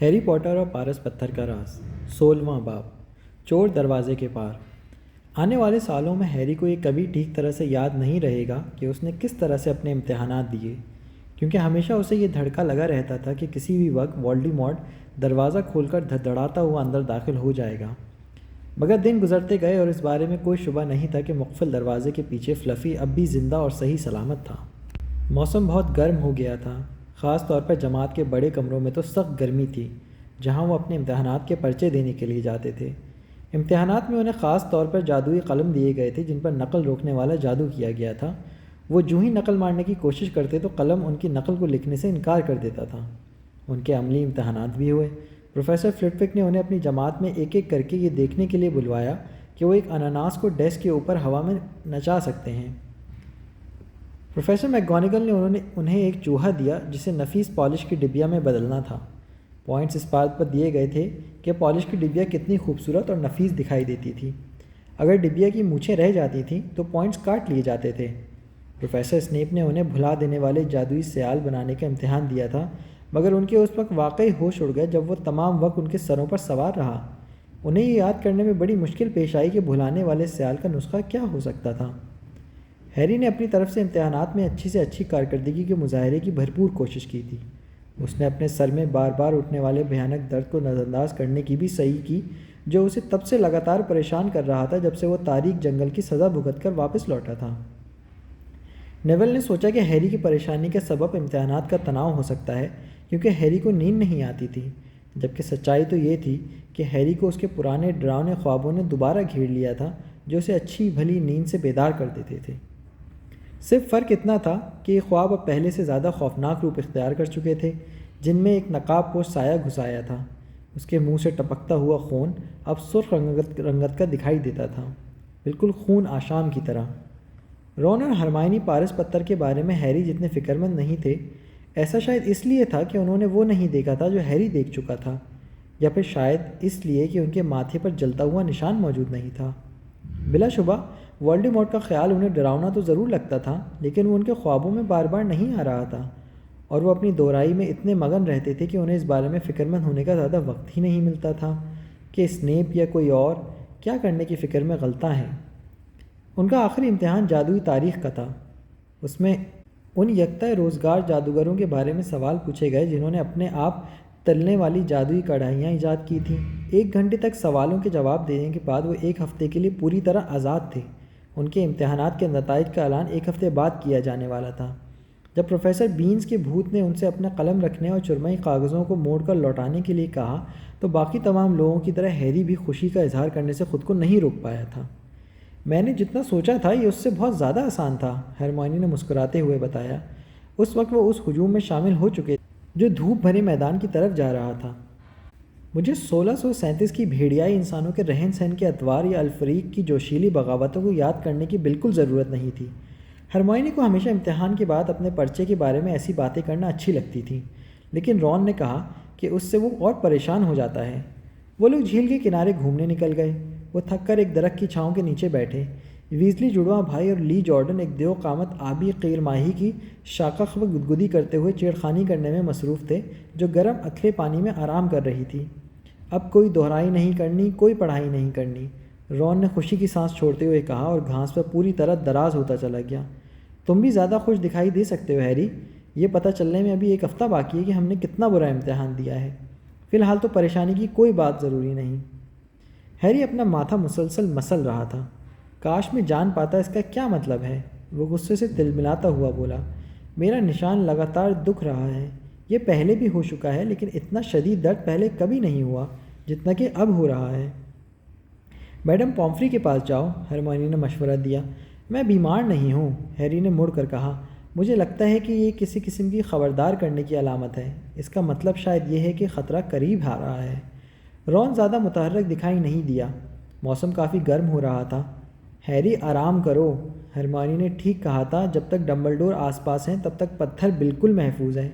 Harry Potter اور پارس پتھر کا راز 16واں باب چور دروازے کے پار۔ آنے والے سالوں میں ہیری کو یہ کبھی ٹھیک طرح سے یاد نہیں رہے گا کہ اس نے کس طرح سے اپنے امتحانات دیے، کیونکہ ہمیشہ اسے یہ دھڑکا لگا رہتا تھا کہ کسی بھی وقت وولڈیمورٹ دروازہ کھول کر دھڑدھڑاتا ہوا اندر داخل ہو جائے گا۔ مگر دن گزرتے گئے اور اس بارے میں کوئی شبہ نہیں تھا کہ مقفل دروازے کے پیچھے فلفی اب بھی زندہ اور صحیح سلامت تھا۔ موسم بہت گرم ہو گیا تھا، خاص طور پر جماعت کے بڑے کمروں میں تو سخت گرمی تھی جہاں وہ اپنے امتحانات کے پرچے دینے کے لیے جاتے تھے۔ امتحانات میں انہیں خاص طور پر جادوئی قلم دیے گئے تھے جن پر نقل روکنے والا جادو کیا گیا تھا۔ وہ جو ہی نقل مارنے کی کوشش کرتے تو قلم ان کی نقل کو لکھنے سے انکار کر دیتا تھا۔ ان کے عملی امتحانات بھی ہوئے۔ پروفیسر فلٹوک نے انہیں اپنی جماعت میں ایک ایک کر کے یہ دیکھنے کے لیے بلوایا کہ وہ ایک اناناس کو ڈیسک کے اوپر ہوا میں نچا سکتے ہیں۔ پروفیسر میکگونیگل نے انہیں ایک چوہا دیا جسے نفیس پالش کی ڈبیا میں بدلنا تھا۔ پوائنٹس اس بات پر دیے گئے تھے کہ پالش کی ڈبیا کتنی خوبصورت اور نفیس دکھائی دیتی تھی۔ اگر ڈبیا کی مونچھیں رہ جاتی تھیں تو پوائنٹس کاٹ لیے جاتے تھے۔ پروفیسر اسنیپ نے انہیں بھلا دینے والے جادوئی سیال بنانے کا امتحان دیا تھا، مگر ان کے اس وقت واقعی ہوش اڑ گئے جب وہ تمام وقت ان کے سروں پر سوار رہا۔ انہیں یہ یاد کرنے میں بڑی مشکل پیش آئی کہ بھلانے والے سیال کا نسخہ کیا ہو سکتا تھا۔ ہیری نے اپنی طرف سے امتحانات میں اچھی سے اچھی کارکردگی کے مظاہرے کی بھرپور کوشش کی تھی۔ اس نے اپنے سر میں بار بار اٹھنے والے بھیانک درد کو نظر انداز کرنے کی بھی صحیح کی جو اسے تب سے لگاتار پریشان کر رہا تھا جب سے وہ تاریک جنگل کی سزا بھگت کر واپس لوٹا تھا۔ نیول نے سوچا کہ ہیری کی پریشانی کا سبب امتحانات کا تناؤ ہو سکتا ہے کیونکہ ہیری کو نیند نہیں آتی تھی، جبکہ سچائی تو یہ تھی کہ ہیری کو اس کے پرانے ڈراؤنے خوابوں نے دوبارہ گھیر لیا تھا جو اسے اچھی بھلی نیند سے بیدار کر دیتے تھے۔ صرف فرق اتنا تھا کہ یہ خواب اب پہلے سے زیادہ خوفناک روپ اختیار کر چکے تھے، جن میں ایک نقاب پوش سایہ گھسایا تھا۔ اس کے منہ سے ٹپکتا ہوا خون اب سرخ رنگت کا دکھائی دیتا تھا، بالکل خون آشام کی طرح۔ رون اور ہرمائنی پارس پتھر کے بارے میں ہیری جتنے فکر مند نہیں تھے، ایسا شاید اس لیے تھا کہ انہوں نے وہ نہیں دیکھا تھا جو ہیری دیکھ چکا تھا، یا پھر شاید اس لیے کہ ان کے ماتھے پر جلتا ہوا نشان موجود نہیں تھا۔ بلا شبہ وولڈیمورٹ کا خیال انہیں ڈراؤنا تو ضرور لگتا تھا، لیکن وہ ان کے خوابوں میں بار بار نہیں آ رہا تھا، اور وہ اپنی دہرائی میں اتنے مگن رہتے تھے کہ انہیں اس بارے میں فکر مند ہونے کا زیادہ وقت ہی نہیں ملتا تھا کہ اسنیپ یا کوئی اور کیا کرنے کی فکر میں غلطاں ہیں۔ ان کا آخری امتحان جادوئی تاریخ کا تھا۔ اس میں ان یکتا روزگار جادوگروں کے بارے میں سوال پوچھے گئے جنہوں نے اپنے آپ تلنے والی جادوئی کڑھائیاں ایجاد کی تھیں۔ 1 گھنٹے تک سوالوں کے جواب دینے کے بعد وہ 1 ہفتے کے لیے پوری طرح آزاد تھے۔ ان کے امتحانات کے نتائج کا اعلان 1 ہفتے بعد کیا جانے والا تھا۔ جب پروفیسر بینز کے بھوت نے ان سے اپنا قلم رکھنے اور چرمئی کاغذوں کو موڑ کر لوٹانے کے لیے کہا تو باقی تمام لوگوں کی طرح ہیری بھی خوشی کا اظہار کرنے سے خود کو نہیں روک پایا تھا۔ میں نے جتنا سوچا تھا یہ اس سے بہت زیادہ آسان تھا، ہرمائنی نے مسکراتے ہوئے بتایا۔ اس وقت وہ اس ہجوم میں شامل ہو چکے جو دھوپ بھرے میدان کی طرف جا رہا تھا۔ مجھے 1637 کی بھیڑیائی انسانوں کے رہن سہن کے ادوار یا الفریق کی جوشیلی بغاوتوں کو یاد کرنے کی بالکل ضرورت نہیں تھی۔ ہرمائنی کو ہمیشہ امتحان کے بعد اپنے پرچے کے بارے میں ایسی باتیں کرنا اچھی لگتی تھیں، لیکن رون نے کہا کہ اس سے وہ اور پریشان ہو جاتا ہے۔ وہ لوگ جھیل کے کنارے گھومنے نکل گئے۔ وہ تھک کر ایک درخت کی چھاؤں کے نیچے بیٹھے۔ ویزلی جڑواں بھائی اور لی جارڈن ایک دیو قامت آبی قیر ماہی کی شاخ و گدگدی کرتے ہوئے چھیڑخانی کرنے میں مصروف تھے جو گرم اتھلے پانی میں آرام کر رہی تھی۔ اب کوئی دہرائی نہیں کرنی، کوئی پڑھائی نہیں کرنی، رون نے خوشی کی سانس چھوڑتے ہوئے کہا اور گھاس پر پوری طرح دراز ہوتا چلا گیا۔ تم بھی زیادہ خوش دکھائی دے سکتے ہو ہیری، یہ پتہ چلنے میں ابھی 1 ہفتہ باقی ہے کہ ہم نے کتنا برا امتحان دیا ہے۔ فی الحال تو پریشانی کی کوئی بات ضروری نہیں۔ ہیری اپنا ماتھا مسلسل مسل رہا تھا۔ کاش میں جان پاتا اس کا کیا مطلب ہے، وہ غصے سے تلملاتا ہوا بولا۔ میرا نشان لگاتار دکھ رہا ہے، یہ پہلے بھی ہو چکا ہے لیکن اتنا شدید درد پہلے کبھی نہیں ہوا جتنا کہ اب ہو رہا ہے۔ میڈم پومفری کے پاس جاؤ، ہرمائنی نے مشورہ دیا۔ میں بیمار نہیں ہوں، ہیری نے مڑ کر کہا۔ مجھے لگتا ہے کہ یہ کسی قسم کی خبردار کرنے کی علامت ہے، اس کا مطلب شاید یہ ہے کہ خطرہ قریب آ رہا ہے۔ رون زیادہ متحرک دکھائی نہیں دیا۔ موسم کافی گرم ہو رہا تھا۔ ہیری آرام کرو، ہرمائنی نے ٹھیک کہا تھا، جب تک ڈمبلڈور آس پاس ہیں تب تک پتھر بالکل محفوظ ہے۔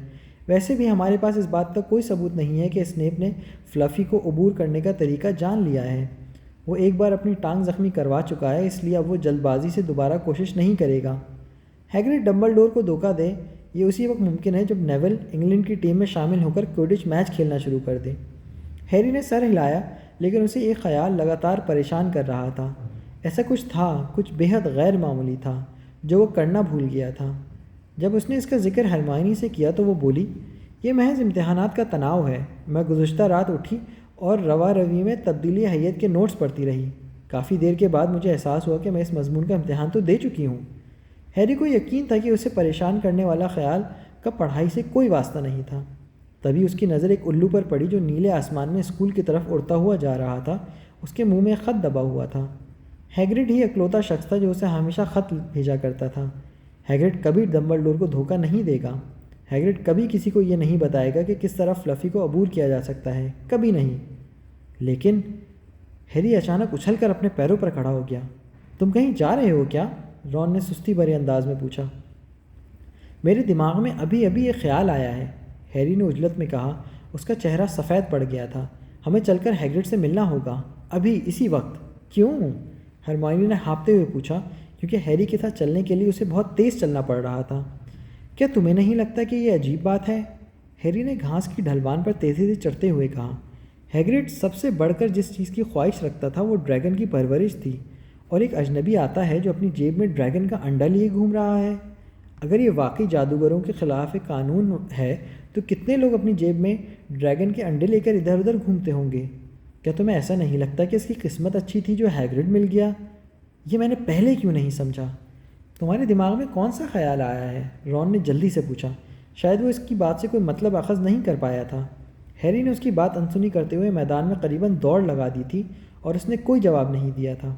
ویسے بھی ہمارے پاس اس بات کا کوئی ثبوت نہیں ہے کہ اسنیپ نے فلفی کو عبور کرنے کا طریقہ جان لیا ہے۔ وہ ایک بار اپنی ٹانگ زخمی کروا چکا ہے، اس لیے اب وہ جلد بازی سے دوبارہ کوشش نہیں کرے گا۔ ہیگرڈ ڈمبلڈور کو دھوکہ دے یہ اسی وقت ممکن ہے جب نیول انگلینڈ کی ٹیم میں شامل ہو کر کوئڈچ میچ کھیلنا شروع کر دے۔ ہیری نے سر ہلایا، لیکن اسے ایک خیال لگاتار پریشان کر رہا تھا۔ ایسا کچھ تھا، کچھ بے حد غیر معمولی تھا جو وہ کرنا بھول گیا تھا۔ جب اس نے اس کا ذکر ہرمائنی سے کیا تو وہ بولی، یہ محض امتحانات کا تناؤ ہے۔ میں گزشتہ رات اٹھی اور روا روی میں تبدیلی حیت کے نوٹس پڑھتی رہی۔ کافی دیر کے بعد مجھے احساس ہوا کہ میں اس مضمون کا امتحان تو دے چکی ہوں۔ ہیری کو یقین تھا کہ اسے پریشان کرنے والا خیال کا پڑھائی سے کوئی واسطہ نہیں تھا۔ تبھی اس کی نظر ایک الو پر پڑی جو نیلے آسمان میں اسکول کی طرف اڑتا ہوا جا رہا تھا۔ اس کے منہ میں خط دبا ہوا تھا۔ ہیگرڈ ہی اکلوتا شخص تھا جو اسے ہمیشہ خط بھیجا کرتا تھا۔ ہیگرڈ کبھی ڈمبلڈور کو دھوکہ نہیں دے گا۔ ہیگرڈ کبھی کسی کو یہ نہیں بتائے گا کہ کس طرح فلفی کو عبور کیا جا سکتا ہے، کبھی نہیں۔ لیکن ہیری اچانک اچھل کر اپنے پیروں پر کھڑا ہو گیا۔ تم کہیں جا رہے ہو کیا؟ رون نے سستی بھرے انداز میں پوچھا۔ میرے دماغ میں ابھی ایک خیال آیا ہے، ہیری نے عجلت میں کہا۔ اس کا چہرہ سفید پڑ گیا تھا۔ ہمیں چل کر ہیگرڈ سے ملنا ہوگا، ابھی اسی وقت۔ کیوں؟ ہرمائنی نے ہانپتے ہوئے پوچھا، کیونکہ ہیری کے ساتھ چلنے کے لیے اسے بہت تیز چلنا پڑ رہا تھا۔ کیا تمہیں نہیں لگتا کہ یہ عجیب بات ہے؟ ہیری نے گھاس کی ڈھلوان پر تیزی سے چڑھتے ہوئے کہا۔ ہیگرڈ سب سے بڑھ کر جس چیز کی خواہش رکھتا تھا وہ ڈریگن کی پرورش تھی، اور ایک اجنبی آتا ہے جو اپنی جیب میں ڈریگن کا انڈا لیے گھوم رہا ہے۔ اگر یہ واقعی جادوگروں کے خلاف قانون ہے تو کتنے لوگ اپنی جیب میں ڈریگن کے انڈے لے کر ادھر ادھر گھومتے ہوں گے؟ کیا تمہیں ایسا نہیں لگتا کہ اس کی قسمت اچھی تھی جو ہیگرڈ مل گیا؟ یہ میں نے پہلے کیوں نہیں سمجھا؟ تمہارے دماغ میں کون سا خیال آیا ہے؟ رون نے جلدی سے پوچھا۔ شاید وہ اس کی بات سے کوئی مطلب اخذ نہیں کر پایا تھا۔ ہیری نے اس کی بات انسنی کرتے ہوئے میدان میں قریباً دوڑ لگا دی تھی اور اس نے کوئی جواب نہیں دیا تھا۔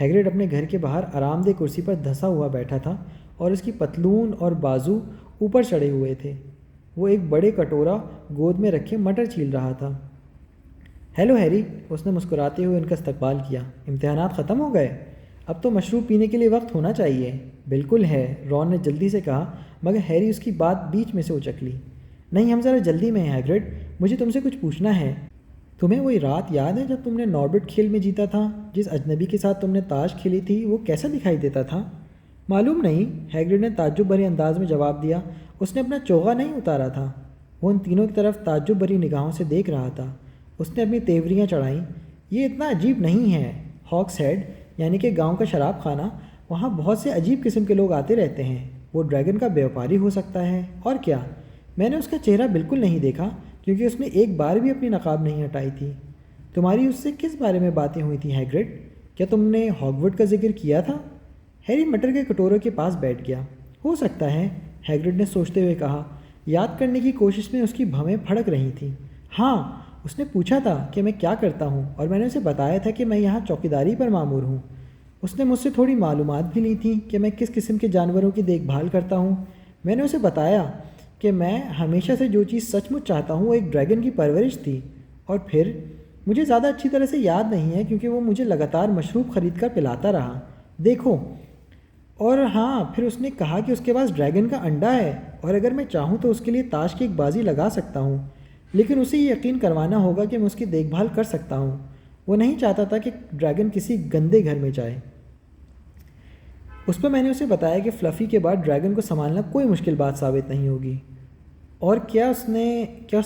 ہیگرڈ اپنے گھر کے باہر آرام دہ کرسی پر دھنسا ہوا بیٹھا تھا اور اس کی پتلون اور بازو اوپر چڑھے ہوئے تھے۔ وہ ایک بڑے کٹورا گود میں رکھے مٹر چھیل رہا تھا۔ ہیلو ہیری، اس نے مسکراتے ہوئے ان کا استقبال کیا۔ امتحانات ختم ہو گئے؟ اب تو مشروب پینے کے لیے وقت ہونا چاہیے۔ بالکل ہے، رون نے جلدی سے کہا، مگر ہیری اس کی بات بیچ میں سے اچک لی۔ نہیں، ہم ذرا جلدی میں ہیں ہیگرڈ، مجھے تم سے کچھ پوچھنا ہے۔ تمہیں وہی رات یاد ہے جب تم نے ناربٹ کھیل میں جیتا تھا؟ جس اجنبی کے ساتھ تم نے تاش کھیلی تھی وہ کیسا دکھائی دیتا تھا؟ معلوم نہیں، ہیگرڈ نے تعجب بھرے انداز میں جواب دیا۔ اس نے اپنا چوغا نہیں اتارا تھا۔ وہ ان تینوں کی طرف تعجب بھری نگاہوں سے دیکھ رہا تھا۔ اس نے اپنی تیوریاں چڑھائیں۔ یہ اتنا عجیب نہیں ہے، ہاکس ہیڈ یعنی کہ گاؤں کا شراب خانہ، وہاں بہت سے عجیب قسم کے لوگ آتے رہتے ہیں۔ وہ ڈریگن کا بیوپاری ہو سکتا ہے، اور کیا؟ میں نے اس کا چہرہ بالکل نہیں دیکھا کیونکہ اس نے ایک بار بھی اپنی نقاب نہیں ہٹائی تھی۔ تمہاری اس سے کس بارے میں باتیں ہوئی تھیں ہیگرڈ؟ کیا تم نے ہاگورڈ کا ذکر کیا تھا؟ ہیری مٹر کے کٹوروں کے پاس بیٹھ گیا۔ ہو سکتا ہے، ہیگرڈ نے سوچتے ہوئے کہا۔ یاد کرنے کی کوشش میں اس کی بھویں پھڑک رہی تھیں۔ ہاں، اس نے پوچھا تھا کہ میں کیا کرتا ہوں اور میں نے اسے بتایا تھا کہ میں یہاں چوکیداری پر مامور ہوں۔ اس نے مجھ سے تھوڑی معلومات بھی لی تھیں کہ میں کس قسم کے جانوروں کی دیکھ بھال کرتا ہوں۔ میں نے اسے بتایا کہ میں ہمیشہ سے جو چیز سچ مچ چاہتا ہوں وہ ایک ڈریگن کی پرورش تھی۔ اور پھر مجھے زیادہ اچھی طرح سے یاد نہیں ہے کیونکہ وہ مجھے لگاتار مشروب خرید کر پلاتا رہا، دیکھو۔ اور ہاں، پھر اس نے کہا کہ اس کے پاس ڈریگن کا انڈا ہے اور اگر میں چاہوں تو اس کے لیے تاش کی ایک بازی لگا سکتا ہوں، لیکن اسے یہ یقین کروانا ہوگا کہ میں اس کی دیکھ بھال کر سکتا ہوں۔ وہ نہیں چاہتا تھا کہ ڈریگن کسی گندے گھر میں جائے۔ اس پر میں نے اسے بتایا کہ فلفی کے بعد ڈریگن کو سنبھالنا کوئی مشکل بات ثابت نہیں ہوگی۔ اور کیا اس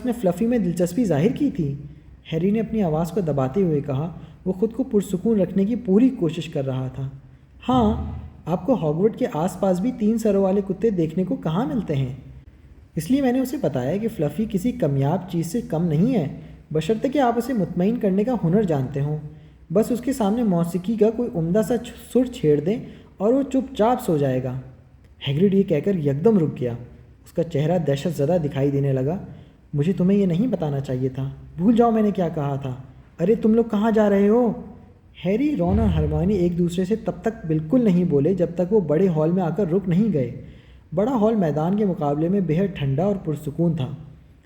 نے فلفی میں دلچسپی ظاہر کی تھی؟ ہیری نے اپنی آواز کو دباتے ہوئے کہا۔ وہ خود کو پرسکون رکھنے کی پوری کوشش کر رہا تھا۔ ہاں، آپ کو ہاگورڈ کے آس پاس بھی 3 سروں والے کتے دیکھنے کو کہاں ملتے ہیں؟ اس لیے میں نے اسے بتایا کہ فلفی کسی کمیاب چیز سے کم نہیں ہے، بشرطے کہ آپ اسے مطمئن کرنے کا ہنر جانتے ہوں۔ بس اس کے سامنے موسیقی کا کوئی عمدہ سا سر چھیڑ دیں اور وہ چپ چاپ سو جائے گا۔ ہیگرڈ یہ کہہ کر یکدم رک گیا۔ اس کا چہرہ دہشت زدہ دکھائی دینے لگا۔ مجھے تمہیں یہ نہیں بتانا چاہیے تھا، بھول جاؤ میں نے کیا کہا تھا۔ ارے تم لوگ کہاں جا رہے ہو؟ ہیری، رون اور ہرمائنی ایک دوسرے سے تب تک بالکل نہیں بولے جب تک وہ بڑے ہال میں آ کر رک نہیں گئے۔ بڑا ہال میدان کے مقابلے میں بے حد ٹھنڈا اور پرسکون تھا۔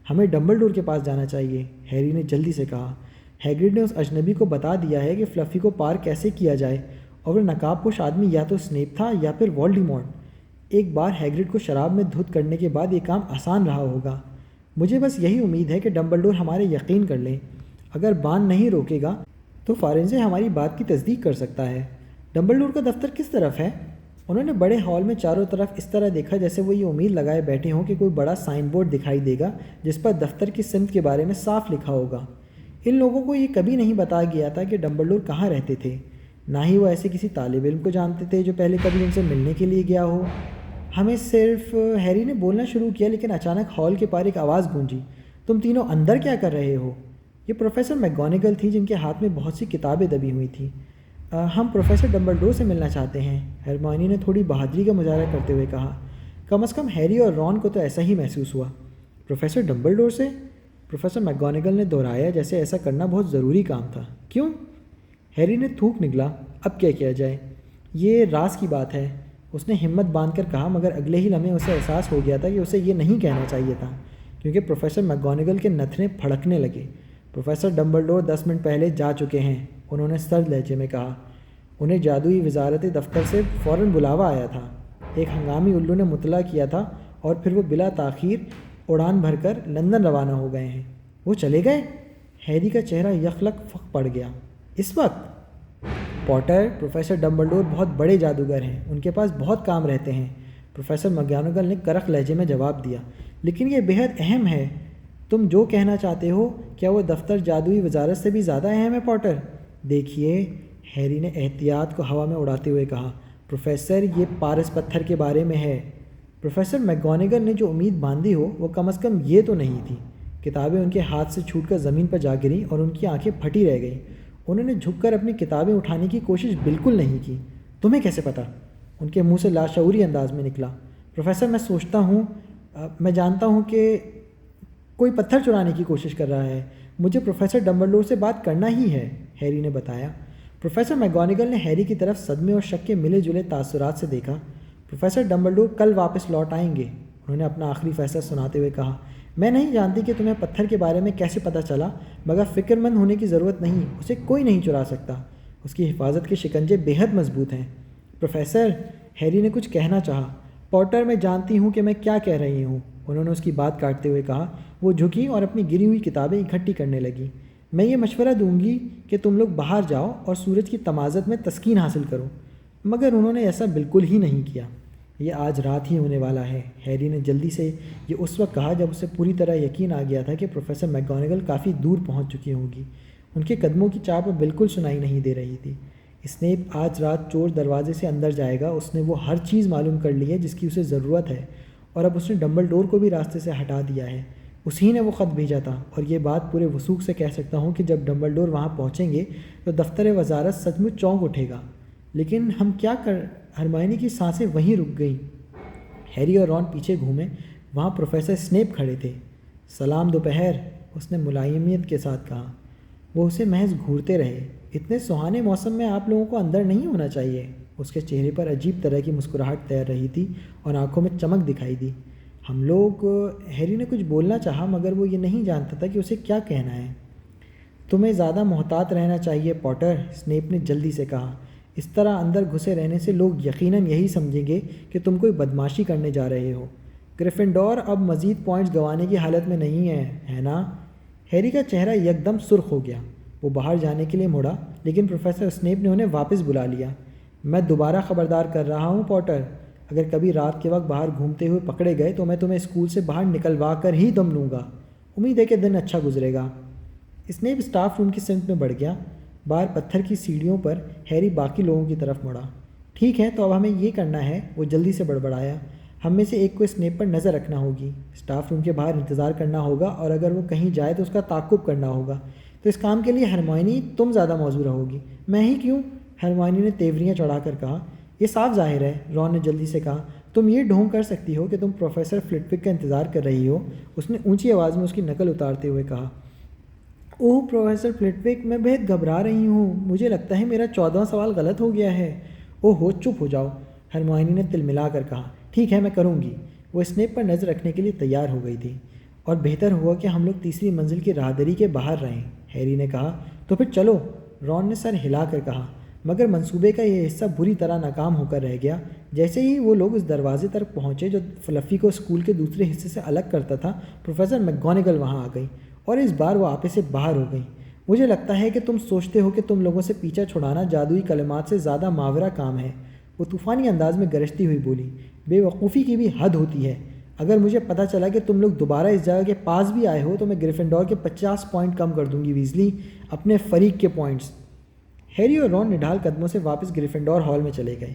ہمیں ڈمبلڈور کے پاس جانا چاہیے، ہیری نے جلدی سے کہا۔ ہیگرڈ نے اس اجنبی کو بتا دیا ہے کہ فلفی کو پار کیسے کیا جائے، اور وہ نقاب پوش آدمی یا تو اسنیپ تھا یا پھر وولڈیمورٹ۔ ایک بار ہیگرڈ کو شراب میں دھت کرنے کے بعد یہ کام آسان رہا ہوگا۔ مجھے بس یہی امید ہے کہ ڈمبلڈور ہمارے یقین کر لیں۔ اگر بان نہیں روکے گا تو فارنزے ہماری بات کی تصدیق کر سکتا ہے۔ ڈمبلڈور کا دفتر کس طرف ہے؟ انہوں نے بڑے ہال میں چاروں طرف اس طرح دیکھا جیسے وہ یہ امید لگائے بیٹھے ہوں کہ کوئی بڑا سائن بورڈ دکھائی دے گا جس پر دفتر کی سمت کے بارے میں صاف لکھا ہوگا۔ ان لوگوں کو یہ کبھی نہیں بتایا گیا تھا کہ ڈمبلڈور کہاں رہتے تھے، نہ ہی وہ ایسے کسی طالب علم کو جانتے تھے جو پہلے کبھی ان سے ملنے کے لیے گیا ہو۔ ہمیں صرف ہیری نے بولنا شروع کیا، لیکن اچانک ہال کے پار ایک آواز گونجی، تم تینوں اندر کیا کر رہے ہو؟ یہ پروفیسر میکگونیگل تھی جن کے ہاتھ میں بہت سی کتابیں دبی ہوئی تھیں۔ ہم پروفیسر ڈمبلڈور سے ملنا چاہتے ہیں، ہرمائنی نے تھوڑی بہادری کا مظاہرہ کرتے ہوئے کہا۔ کم از کم ہیری اور رون کو تو ایسا ہی محسوس ہوا۔ پروفیسر ڈمبلڈور سے؟ پروفیسر میکگونیگل نے دہرایا جیسے ایسا کرنا بہت ضروری کام تھا۔ کیوں؟ ہیری نے تھوک نکلا۔ اب کیا کیا جائے؟ یہ راز کی بات ہے، اس نے ہمت باندھ کر کہا، مگر اگلے ہی لمحے اسے احساس ہو گیا تھا کہ اسے یہ نہیں کہنا چاہیے تھا، کیونکہ پروفیسر میکگونیگل کے نتھنے پھڑکنے لگے۔ پروفیسر ڈمبلڈور 10 منٹ پہلے جا چکے ہیں، انہوں نے سرد لہجے میں کہا۔ انہیں جادوئی وزارت دفتر سے فوراً بلاوا آیا تھا۔ ایک ہنگامی الو نے مطلع کیا تھا اور پھر وہ بلا تاخیر اڑان بھر کر لندن روانہ ہو گئے ہیں۔ وہ چلے گئے؟ ہیری کا چہرہ یخلق فک پڑ گیا۔ اس وقت؟ پوٹر، پروفیسر ڈمبلڈور بہت بڑے جادوگر ہیں، ان کے پاس بہت کام رہتے ہیں، پروفیسر میکگونیگل نے کرخ لہجے میں جواب دیا۔ لیکن یہ بیحد اہم ہے، تم جو کہنا چاہتے ہو، کیا وہ دفتر جادوئی وزارت سے بھی زیادہ اہم ہے پوٹر؟ دیکھیے، ہیری نے احتیاط کو ہوا میں اڑاتے ہوئے کہا، پروفیسر یہ پارس پتھر کے بارے میں ہے۔ پروفیسر میکگونیگل نے جو امید باندھی ہو وہ کم از کم یہ تو نہیں تھی۔ کتابیں ان کے ہاتھ سے چھوٹ کر زمین پر جا گریں اور ان کی آنکھیں پھٹی رہ گئیں۔ انہوں نے جھک کر اپنی کتابیں اٹھانے کی کوشش بالکل نہیں کی۔ تمہیں کیسے پتہ؟ ان کے منہ سے لاشعوری انداز میں نکلا۔ پروفیسر میں سوچتا ہوں، میں جانتا ہوں کہ کوئی پتھر چرانے کی کوشش کر رہا ہے، مجھے پروفیسر ڈمبلڈور سے بات کرنا ہی ہے، ہیری نے بتایا۔ پروفیسر میکگونیگل نے ہیری کی طرف صدمے اور شک کے ملے جلے تاثرات سے دیکھا۔ پروفیسر ڈمبلڈور کل واپس لوٹ آئیں گے، انہوں نے اپنا آخری فیصلہ سناتے ہوئے کہا۔ میں نہیں جانتی کہ تمہیں پتھر کے بارے میں کیسے پتہ چلا، مگر فکر مند ہونے کی ضرورت نہیں، اسے کوئی نہیں چرا سکتا، اس کی حفاظت کے شکنجے بےحد مضبوط ہیں۔ پروفیسر، ہیری نے کچھ کہنا چاہا۔ پوٹر، میں جانتی ہوں کہ میں کیا کہہ رہی ہوں، انہوں نے اس کی بات کاٹتے ہوئے کہا۔ وہ جھکی اور اپنی گری ہوئی کتابیں اکٹھی کرنے لگی۔ میں یہ مشورہ دوں گی کہ تم لوگ باہر جاؤ اور سورج کی تمازت میں تسکین حاصل کرو، مگر انہوں نے ایسا بالکل ہی نہیں کیا۔ یہ آج رات ہی ہونے والا ہے، ہیری نے جلدی سے یہ اس وقت کہا جب اسے پوری طرح یقین آ گیا تھا کہ پروفیسر میکگونیگل کافی دور پہنچ چکی ہوگی۔ ان کے قدموں کی چاپ بالکل سنائی نہیں دے رہی تھی۔ اسنیپ آج رات چور دروازے سے اندر جائے گا، اس نے وہ ہر چیز معلوم کر لی ہے جس کی اسے ضرورت ہے، اور اب اس نے ڈمبلڈور کو بھی راستے سے ہٹا دیا ہے۔ اسی نے وہ خط بھیجا تھا، اور یہ بات پورے وثوق سے کہہ سکتا ہوں کہ جب ڈمبلڈور وہاں پہنچیں گے تو دفتر وزارت سچ مچ چونک اٹھے گا۔ لیکن ہم کیا کر؟ ہرمائنی کی سانسیں وہیں رک گئیں۔ ہیری اور رون پیچھے گھومے، وہاں پروفیسر اسنیپ کھڑے تھے۔ سلام دوپہر، اس نے ملائمیت کے ساتھ کہا۔ وہ اسے محض گھورتے رہے۔ اتنے سہانے موسم میں آپ لوگوں کو اندر نہیں ہونا چاہیے۔ اس کے چہرے پر عجیب طرح کی مسکراہٹ تیر رہی تھی اور آنکھوں میں چمک دکھائی دی۔ ہم لوگ، ہیری نے کچھ بولنا چاہا مگر وہ یہ نہیں جانتا تھا کہ اسے کیا کہنا ہے۔ تمہیں زیادہ محتاط رہنا چاہیے پوٹر، اسنیپ نے جلدی سے کہا۔ اس طرح اندر گھسے رہنے سے لوگ یقیناً یہی سمجھیں گے کہ تم کوئی بدماشی کرنے جا رہے ہو۔ گریفنڈور اب مزید پوائنٹس گنوانے کی حالت میں نہیں ہے نا؟ ہیری کا چہرہ یکدم سرخ ہو گیا۔ وہ باہر جانے کے لیے مڑا، لیکن پروفیسر اسنیپ نے انہیں واپس بلا لیا۔ میں دوبارہ خبردار کر رہا ہوں پوٹر، اگر کبھی رات کے وقت باہر گھومتے ہوئے پکڑے گئے تو میں تمہیں اسکول سے باہر نکلوا کر ہی دم لوں گا۔ امید ہے کہ دن اچھا گزرے گا۔ اسنیپ اسٹاف روم کی سمت میں بڑھ گیا۔ باہر پتھر کی سیڑھیوں پر ہیری باقی لوگوں کی طرف مڑا۔ ٹھیک ہے، تو اب ہمیں یہ کرنا ہے، وہ جلدی سے بڑبڑایا۔ ہم میں سے ایک کو اسنیپ پر نظر رکھنا ہوگی، اسٹاف روم کے باہر انتظار کرنا ہوگا، اور اگر وہ کہیں جائے تو اس کا تعاقب کرنا ہوگا۔ تو اس کام کے لیے ہرمائنی تم زیادہ موزوں رہوگی۔ میں ہی کیوں؟ ہرمائنی نے تیوریاں چڑھا کر کہا۔ یہ صاف ظاہر ہے، رون نے جلدی سے کہا۔ تم یہ ڈھونگ کر سکتی ہو کہ تم پروفیسر فلٹوک کا انتظار کر رہی ہو، اس نے اونچی آواز میں اس کی نقل اتارتے ہوئے کہا۔ اوہ پروفیسر فلٹوک، میں بہت گھبرا رہی ہوں، مجھے لگتا ہے میرا 14واں سوال غلط ہو گیا ہے۔ اوہ ہو، چپ ہو جاؤ، ہرمائنی نے تل ملا کر کہا۔ ٹھیک ہے، میں کروں گی۔ وہ اسنیپ پر نظر رکھنے کے لیے تیار ہو گئی تھی۔ اور بہتر ہوا کہ ہم لوگ تیسری منزل کی راہداری کے باہر رہیں، ہیری نے کہا۔ تو پھر چلو، رون نے سر ہلا کر کہا، مگر منصوبے کا یہ حصہ بری طرح ناکام ہو کر رہ گیا۔ جیسے ہی وہ لوگ اس دروازے تک پہنچے جو فلفی کو اسکول کے دوسرے حصے سے الگ کرتا تھا، پروفیسر میکگونیگل وہاں آ گئی، اور اس بار وہ آپے سے باہر ہو گئیں۔ مجھے لگتا ہے کہ تم سوچتے ہو کہ تم لوگوں سے پیچھا چھڑانا جادوئی کلمات سے زیادہ ماورا کام ہے، وہ طوفانی انداز میں گرجتی ہوئی بولی، بے وقوفی کی بھی حد ہوتی ہے۔ اگر مجھے پتہ چلا کہ تم لوگ دوبارہ اس جگہ کے پاس بھی آئے ہو تو میں گریفنڈور کے 50 پوائنٹ کم کر دوں گی ویزلی، اپنے فریق کے پوائنٹس۔ ہیری اور رون نڈھال قدموں سے واپس گریفنڈور ہال میں چلے گئے۔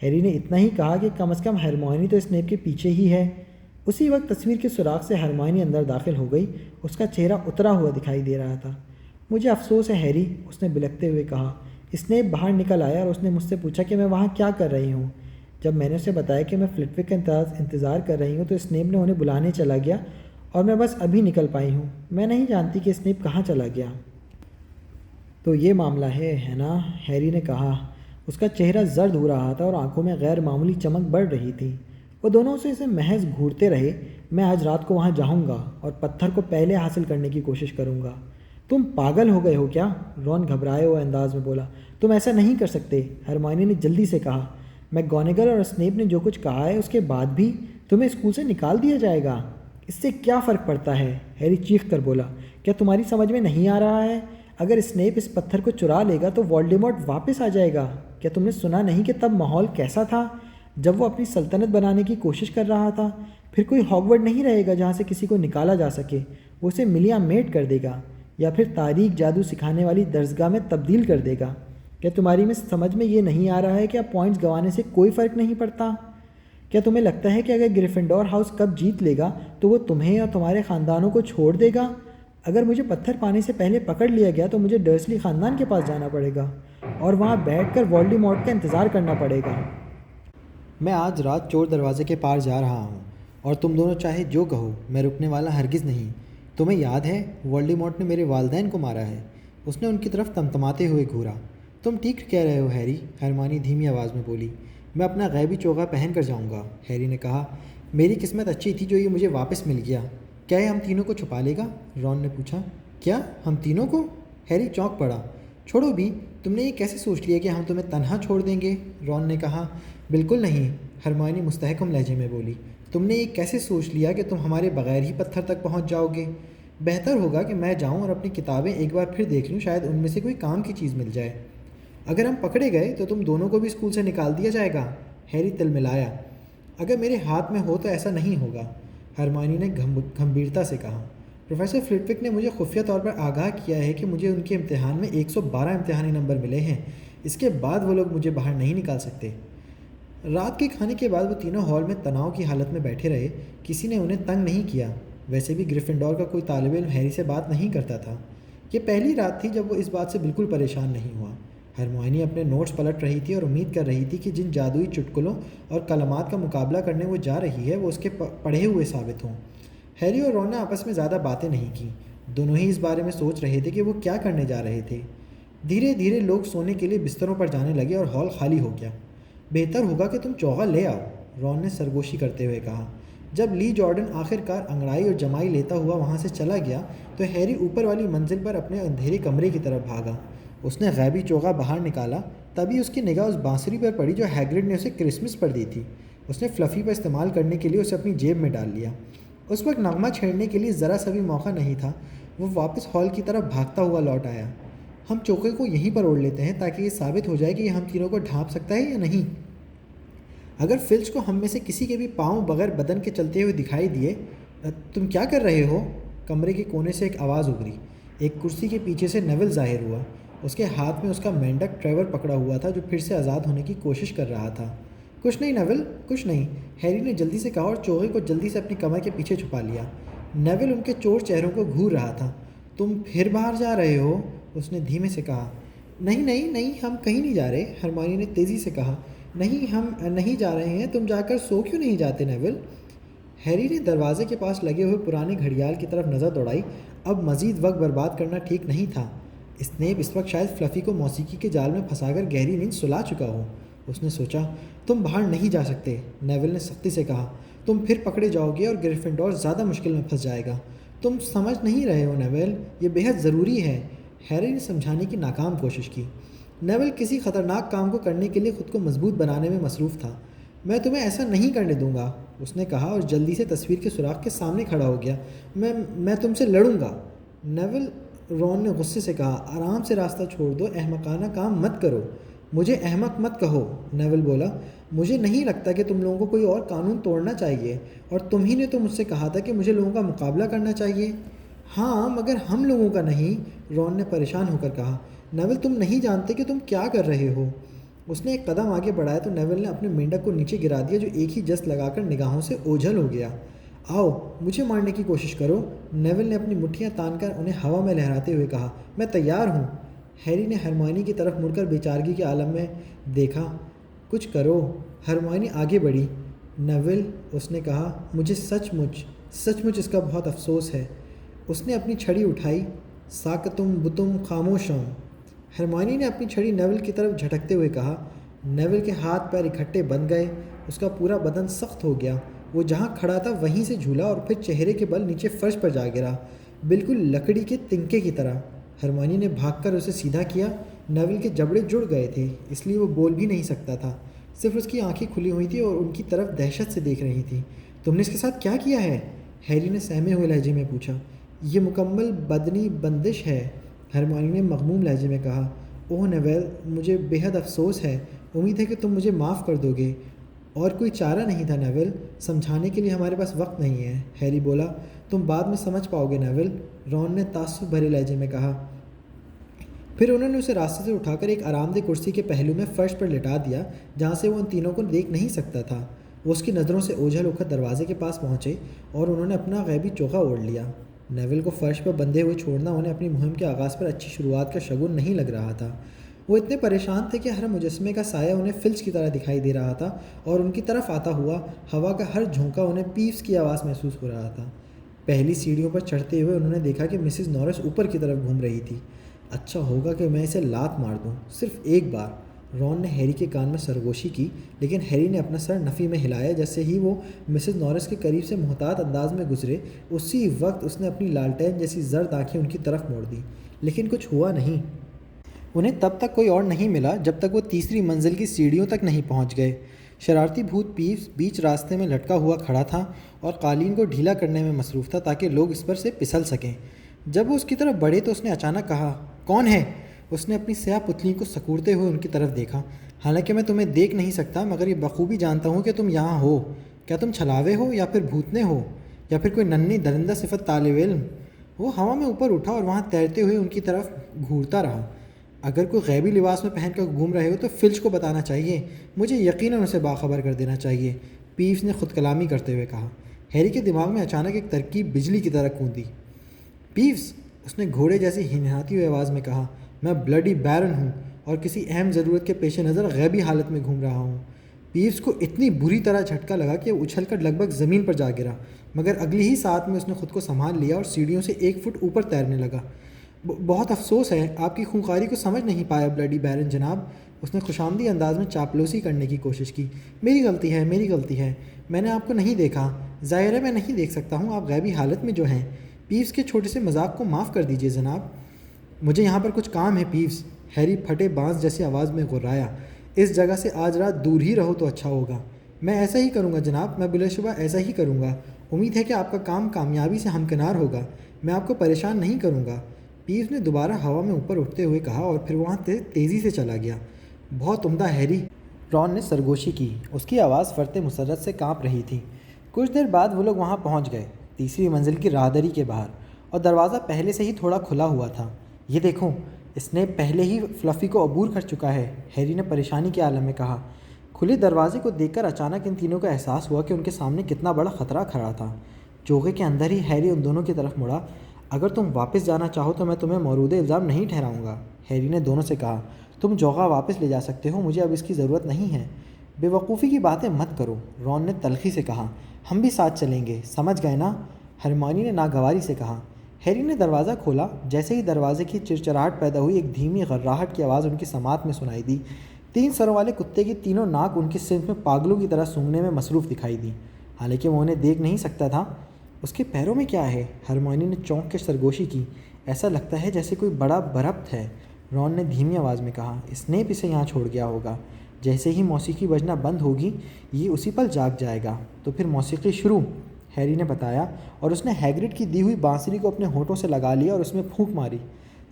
ہیری نے اتنا ہی کہا کہ کم از کم ہرمائنی تو اسنیپ کے پیچھے ہی ہے۔ اسی وقت تصویر کے سوراخ سے ہرمائنی اندر داخل ہو گئی۔ اس کا چہرہ اترا ہوا دکھائی دے رہا تھا۔ مجھے افسوس ہے ہیری، اس نے بلکتے ہوئے کہا۔ اسنیپ باہر نکل آیا اور اس نے مجھ سے پوچھا کہ میں وہاں کیا کر رہی ہوں۔ جب میں نے اسے بتایا کہ میں فلٹوک کا انتظار کر رہی ہوں تو اسنیپ نے انہیں بلانے چلا گیا اور میں بس ابھی نکل پائی ہوں۔ میں نہیں جانتی کہ اسنیپ کہاں چلا گیا۔ تو یہ معاملہ ہے نا؟ ہیری نے کہا۔ اس کا چہرہ زرد ہو رہا تھا اور آنکھوں میں غیر معمولی چمک بڑھ رہی تھی۔ وہ دونوں سے اسے محض گھورتے رہے۔ میں آج رات کو وہاں جاؤں گا اور پتھر کو پہلے حاصل کرنے کی کوشش کروں گا۔ تم پاگل ہو گئے ہو کیا؟ رون گھبرائے ہوئے انداز میں بولا۔ تم ایسا نہیں کر سکتے، ہرمائنی نے جلدی سے کہا۔ میکگوناگل اور اسنیپ نے جو کچھ کہا ہے اس کے بعد بھی تمہیں اسکول سے نکال دیا جائے گا؟ اس سے کیا فرق پڑتا ہے؟ ہیری چیخ کر بولا۔ کیا تمہاری سمجھ میں نہیں آ رہا ہے؟ اگر اسنیپ اس پتھر کو چرا لے گا تو وولڈیمورٹ واپس آ جائے گا۔ کیا تم نے سنا نہیں کہ تب ماحول کیسا تھا جب وہ اپنی سلطنت بنانے کی کوشش کر رہا تھا؟ پھر کوئی ہاگورڈ نہیں رہے گا جہاں سے کسی کو نکالا جا سکے۔ وہ اسے ملیا میٹ کر دے گا یا پھر تاریک جادو سکھانے والی درسگاہ میں تبدیل کر دے گا۔ کیا تمہاری سمجھ میں یہ نہیں آ رہا ہے کہ اب پوائنٹس گنوانے سے کوئی فرق نہیں پڑتا؟ کیا تمہیں لگتا ہے کہ اگر گریفنڈور ہاؤس کب جیت لے گا تو وہ تمہیں اور تمہارے خاندانوں کو چھوڑ دے گا؟ اگر مجھے پتھر پانے سے پہلے پکڑ لیا گیا تو مجھے ڈرسلی خاندان کے پاس جانا پڑے گا اور وہاں بیٹھ کر وولڈیمورٹ کا انتظار کرنا پڑے گا۔ میں آج رات چور دروازے کے پار جا رہا ہوں اور تم دونوں چاہے جو کہو، میں رکنے والا ہرگز نہیں۔ تمہیں یاد ہے وولڈیمورٹ نے میرے والدین کو مارا ہے؟ اس نے ان کی طرف تمتماتے ہوئے گھورا۔ تم ٹھیک کہہ رہے ہو ہیری، ہرمائنی دھیمی آواز میں بولی۔ میں اپنا غیبی چوغا پہن کر جاؤں گا، ہیری نے کہا۔ میری قسمت اچھی تھی جو یہ مجھے واپس مل گیا۔ کیا یہ ہم تینوں کو چھپا لے گا؟ رون نے پوچھا۔ کیا ہم تینوں کو؟ ہیری چونک پڑا۔ چھوڑو بھی، تم نے یہ کیسے سوچ لیا کہ ہم تمہیں تنہا چھوڑ دیں گے؟ رون نے کہا۔ بالکل نہیں، ہرمائنی مستحکم لہجے میں بولی۔ تم نے یہ کیسے سوچ لیا کہ تم ہمارے بغیر ہی پتھر تک پہنچ جاؤ گے؟ بہتر ہوگا کہ میں جاؤں اور اپنی کتابیں ایک بار پھر دیکھ لوں، شاید ان میں سے کوئی کام کی چیز مل جائے۔ اگر ہم پکڑے گئے تو تم دونوں کو بھی اسکول سے نکال دیا جائے گا، ہیری تلملایا۔ اگر میرے ہاتھ میں ہو تو ایسا نہیں ہوگا، ہرمائنی نے گھمبیرتا سے کہا۔ پروفیسر فلٹوک نے مجھے خفیہ طور پر آگاہ کیا ہے کہ مجھے ان کے امتحان میں 112 امتحانی نمبر ملے ہیں۔ اس کے بعد وہ لوگ مجھے باہر نہیں نکال سکتے۔ رات کے کھانے کے بعد وہ تینوں ہال میں تناؤ کی حالت میں بیٹھے رہے۔ کسی نے انہیں تنگ نہیں کیا۔ ویسے بھی گریفنڈور کا کوئی طالب علم ہیری سے بات نہیں کرتا تھا۔ یہ پہلی رات تھی جب وہ اس بات سے بالکل پریشان نہیں ہوا۔ ہرمائنی اپنے نوٹس پلٹ رہی تھی اور امید کر رہی تھی کہ جن جادوئی چٹکلوں اور کلمات کا مقابلہ کرنے وہ جا رہی ہے وہ اس کے پڑھے ہوئے ثابت ہوں۔ ہیری اور رون نے آپس میں زیادہ باتیں نہیں کیں۔ دونوں ہی اس بارے میں سوچ رہے تھے کہ وہ کیا کرنے جا رہے تھے۔ دھیرے دھیرے لوگ سونے کے لیے بستروں پر جانے لگے اور ہال خالی ہو گیا۔ بہتر ہوگا کہ تم چوغا لے آؤ، رون نے سرگوشی کرتے ہوئے کہا۔ جب لی جارڈن آخر کار انگڑائی اور جمائی لیتا ہوا وہاں سے چلا گیا تو ہیری اوپر والی منزل پر اپنے اندھیرے کمرے کی طرف بھاگا۔ اس نے غیبی چوغا باہر نکالا، تبھی اس کی نگاہ اس بانسری پر پڑی جو ہیگرڈ نے اسے کرسمس پر دی تھی۔ اس نے فلفی پر استعمال کرنے کے لیے اسے اپنی جیب میں ڈال لیا۔ اس وقت نغمہ چھیڑنے کے لیے ذرا سا بھی موقع نہیں تھا۔ وہ واپس ہال کی طرف بھاگتا ہوا لوٹ آیا۔ ہم چوکے کو یہیں پر اوڑھ لیتے ہیں تاکہ یہ ثابت ہو جائے کہ یہ ہم تینوں کو ڈھانپ سکتا ہے یا نہیں۔ اگر فلچ کو ہم میں سے کسی کے بھی پاؤں بغیر بدن کے چلتے ہوئے دکھائی دیے۔ تم کیا کر رہے ہو؟ کمرے کے کونے سے ایک آواز ابھری۔ ایک کرسی کے پیچھے سے نیول ظاہر ہوا۔ اس کے ہاتھ میں اس کا مینڈک ٹریور پکڑا ہوا تھا جو پھر سے آزاد ہونے کی کوشش کر رہا تھا۔ کچھ نہیں نیول، کچھ نہیں، ہیری نے جلدی سے کہا اور چوغے کو جلدی سے اپنی کمر کے پیچھے چھپا لیا۔ نیول ان کے چور چہروں کو گھور رہا تھا۔ تم پھر باہر جا رہے ہو؟ اس نے دھیمے سے کہا۔ نہیں نہیں نہیں، ہم کہیں نہیں جا رہے، ہرمائنی نے تیزی سے کہا۔ نہیں، ہم نہیں جا رہے ہیں۔ تم جا کر سو کیوں نہیں جاتے نیول؟ ہیری نے دروازے کے پاس لگے ہوئے پرانے گھڑیال کی طرف نظر دوڑائی۔ اب مزید وقت برباد کرنا ٹھیک نہیں تھا۔ اسنیپ اس وقت شاید فلفی کو موسیقی کے جال میں پھنسا کر گہری نیند سلا چکا ہو۔ اس نے سوچا۔ تم باہر نہیں جا سکتے، نیول نے سختی سے کہا۔ تم پھر پکڑے جاؤ گے اور گریفنڈور زیادہ مشکل میں پھنس جائے گا۔ تم سمجھ نہیں رہے ہو نیول، یہ بے حد ضروری ہے، ہیری نے سمجھانے کی ناکام کوشش کی۔ نیول کسی خطرناک کام کو کرنے کے لیے خود کو مضبوط بنانے میں مصروف تھا۔ میں تمہیں ایسا نہیں کرنے دوں گا، اس نے کہا اور جلدی سے تصویر کے سوراخ کے سامنے کھڑا ہو گیا۔ میں تم سے لڑوں گا، نیول، رون نے غصے سے کہا۔ آرام سے راستہ چھوڑ دو، احمقانہ کام مت کرو۔ مجھے احمق مت کہو، نیول بولا۔ مجھے نہیں لگتا کہ تم لوگوں کو کوئی اور قانون توڑنا چاہیے، اور تم ہی نے تو مجھ سے کہا تھا کہ مجھے لوگوں کا مقابلہ کرنا چاہیے۔ ہاں مگر ہم لوگوں کا نہیں، رون نے پریشان ہو کر کہا۔ نیول تم نہیں جانتے کہ تم کیا کر رہے ہو۔ اس نے ایک قدم آگے بڑھایا تو نیول نے اپنے مینڈک کو نیچے گرا دیا، جو ایک ہی جست لگا کر نگاہوں سے اوجھل ہو گیا۔ آؤ مجھے مارنے کی کوشش کرو، نیول نے اپنی مٹھیاں تان کر انہیں ہوا میں لہراتے ہوئے کہا۔ میں تیار ہوں۔ ہیری نے ہرمائنی کی طرف مڑ کر بیچارگی کے عالم میں دیکھا۔ کچھ کرو۔ ہرمائنی آگے بڑھی۔ نیول، اس نے کہا، مجھے سچ مچ اس کا بہت افسوس ہے۔ اس نے اپنی چھڑی اٹھائی۔ ساکتم بتم خاموشم، ہرمائنی نے اپنی چھڑی نیول کی طرف جھٹکتے ہوئے کہا۔ نیول کے ہاتھ پیر اکٹھے بن گئے، اس کا پورا بدن سخت ہو گیا۔ وہ جہاں کھڑا تھا وہیں سے جھولا اور پھر چہرے کے بل نیچے فرش پر جا گرا، بالکل لکڑی کے تنکے کی طرح۔ ہرمائنی نے بھاگ کر اسے سیدھا کیا۔ نیول کے جبڑے جڑ گئے تھے، اس لیے وہ بول بھی نہیں سکتا تھا، صرف اس کی آنکھیں کھلی ہوئی تھیں اور ان کی طرف دہشت سے دیکھ رہی تھی۔ تم نے اس کے ساتھ کیا کیا ہے؟ ہیری نے سہمے ہوئے لہجے میں پوچھا۔ یہ مکمل بدنی بندش ہے، ہرمائنی نے مغموم لہجے میں کہا۔ اوہ نیول، مجھے بے حد افسوس ہے، امید ہے کہ تم مجھے معاف کر دو گے۔ اور کوئی چارہ نہیں تھا نیول، سمجھانے کے لیے ہمارے پاس وقت نہیں ہے، ہیری بولا۔ تم بعد میں سمجھ پاؤ گے نیول، رون نے تعصب بھرے لہجے میں کہا۔ پھر انہوں نے اسے راستے سے اٹھا کر ایک آرام دہ کرسی کے پہلو میں فرش پر لٹا دیا، جہاں سے وہ ان تینوں کو دیکھ نہیں سکتا تھا۔ وہ اس کی نظروں سے اوجھل ہو کر دروازے کے پاس پہنچے اور انہوں نے اپنا غیبی چوغا اوڑھ لیا۔ نیول کو فرش پر بندھے ہوئے چھوڑنا انہیں اپنی مہم کے آغاز پر اچھی شروعات کا شگن نہیں لگ رہا تھا۔ وہ اتنے پریشان تھے کہ ہر مجسمے کا سایہ انہیں فلج کی طرح دکھائی دے رہا تھا، اور ان کی طرف آتا ہوا ہوا کا ہر جھونکا انہیں پیپس کی آواز محسوس ہو رہا تھا۔ پہلی سیڑھیوں پر چڑھتے ہوئے انہوں نے دیکھا کہ مسز نورس اوپر کی طرف گھوم رہی تھی۔ اچھا ہوگا کہ میں اسے لات مار دوں، صرف ایک بار، رون نے ہیری کے کان میں سرگوشی کی، لیکن ہیری نے اپنا سر نفی میں ہلایا۔ جیسے ہی وہ مسز نورس کے قریب سے محتاط انداز میں گزرے، اسی وقت اس نے اپنی لالٹین جیسی زرد آنکھیں ان کی طرف موڑ دیں، لیکن کچھ ہوا نہیں۔ انہیں تب تک کوئی اور نہیں ملا جب تک وہ تیسری منزل کی سیڑھیوں تک نہیں پہنچ گئے۔ شرارتی بھوت پیپس بیچ راستے میں لٹکا ہوا کھڑا تھا اور قالین کو ڈھیلا کرنے میں مصروف تھا تاکہ لوگ اس پر سے پھسل سکیں۔ جب وہ اس کی طرف بڑھے تو اس نے اچانک کہا، کون ہے؟ اس نے اپنی سیاہ پتلی کو سکوڑتے ہوئے ان کی طرف دیکھا۔ حالانکہ میں تمہیں دیکھ نہیں سکتا، مگر یہ بخوبی جانتا ہوں کہ تم یہاں ہو۔ کیا تم چھلاوے ہو یا پھر بھوتنے ہو، یا پھر کوئی ننھی درندہ صفت طالب علم؟ وہ ہوا میں اوپر اٹھا اور وہاں تیرتے ہوئے ان کی طرف گھورتا رہا۔ اگر کوئی غیبی لباس میں پہن کر گھوم رہے ہو تو فلچ کو بتانا چاہیے، مجھے یقیناً اسے باخبر کر دینا چاہیے، پیپس نے خود کلامی کرتے ہوئے کہا۔ ہیری کے دماغ میں اچانک ایک ترکیب بجلی کی طرح کوندی۔ پیپس، اس نے گھوڑے جیسی ہنہاتی ہوئی آواز میں کہا، میں بلڈی بیرن ہوں اور کسی اہم ضرورت کے پیش نظر غیبی حالت میں گھوم رہا ہوں۔ پیپس کو اتنی بری طرح جھٹکا لگا کہ وہ اچھل کر لگ بھگ زمین پر جا گرا، مگر اگلی ہی ساتھ میں اس نے خود کو سنبھال لیا اور سیڑھیوں سے 1 فٹ اوپر تیرنے لگا۔ بہت افسوس ہے، آپ کی خونخواری کو سمجھ نہیں پایا بلڈی بیرن جناب، اس نے خوشامدی انداز میں چاپلوسی کرنے کی کوشش کی۔ میری غلطی ہے، میں نے آپ کو نہیں دیکھا، ظاہر ہے میں نہیں دیکھ سکتا ہوں، آپ غیبی حالت میں جو ہیں۔ پیپس کے چھوٹے سے مذاق کو معاف کر دیجئے جناب، مجھے یہاں پر کچھ کام ہے پیپس، ہیری پھٹے بانس جیسی آواز میں غرایا۔ اس جگہ سے آج رات دور ہی رہو تو اچھا ہوگا۔ میں ایسا ہی کروں گا جناب، میں بلا شبہ ایسا ہی کروں گا، امید ہے کہ آپ کا کام کامیابی سے ہمکنار ہوگا، میں آپ کو پریشان نہیں کروں گا، پیپس نے دوبارہ ہوا میں اوپر اٹھتے ہوئے کہا اور پھر وہاں تیزی سے چلا گیا۔ بہت عمدہ ہیری، رون نے سرگوشی کی، اس کی آواز فرط مسرت سے کانپ رہی تھی۔ کچھ دیر بعد وہ لوگ وہاں پہنچ گئے، تیسری منزل کی راہداری کے باہر، اور دروازہ پہلے سے ہی تھوڑا کھلا ہوا تھا۔ یہ دیکھو، اسنیپ پہلے ہی فلفی کو عبور کر چکا ہے، ہیری نے پریشانی کے عالم میں کہا۔ کھلے دروازے کو دیکھ کر اچانک ان تینوں کو احساس ہوا کہ ان کے سامنے کتنا بڑا خطرہ کھڑا تھا۔ چوغے کے اندر ہی ہیری ان دونوں کی طرف مڑا۔ اگر تم واپس جانا چاہو تو میں تمہیں مورود الزام نہیں ٹھہراؤں گا، ہیری نے دونوں سے کہا۔ تم جوغا واپس لے جا سکتے ہو، مجھے اب اس کی ضرورت نہیں ہے۔ بے وقوفی کی باتیں مت کرو، رون نے تلخی سے کہا۔ ہم بھی ساتھ چلیں گے، سمجھ گئے نا، ہرمائنی نے ناگواری سے کہا۔ ہیری نے دروازہ کھولا، جیسے ہی دروازے کی چرچراہٹ پیدا ہوئی ایک دھیمی غراہٹ کی آواز ان کی سماعت میں سنائی دی۔ 3 سروں والے کتے کی تینوں ناک ان کی سمت میں پاگلوں کی طرح سونگھنے میں مصروف دکھائی دیں، حالانکہ وہ انہیں دیکھ نہیں سکتا تھا۔ اس کے پیروں میں کیا ہے؟ ہرمائنی نے چونک کے سرگوشی کی۔ ایسا لگتا ہے جیسے کوئی بڑا بربط ہے، رون نے دھیمی آواز میں کہا۔ اسنیپ اسے یہاں چھوڑ گیا ہوگا، جیسے ہی موسیقی بجنا بند ہوگی یہ اسی پل جاگ جائے گا، تو پھر موسیقی شروع، ہیری نے بتایا، اور اس نے ہیگرڈ کی دی ہوئی بانسری کو اپنے ہونٹوں سے لگا لیا اور اس میں پھونک ماری۔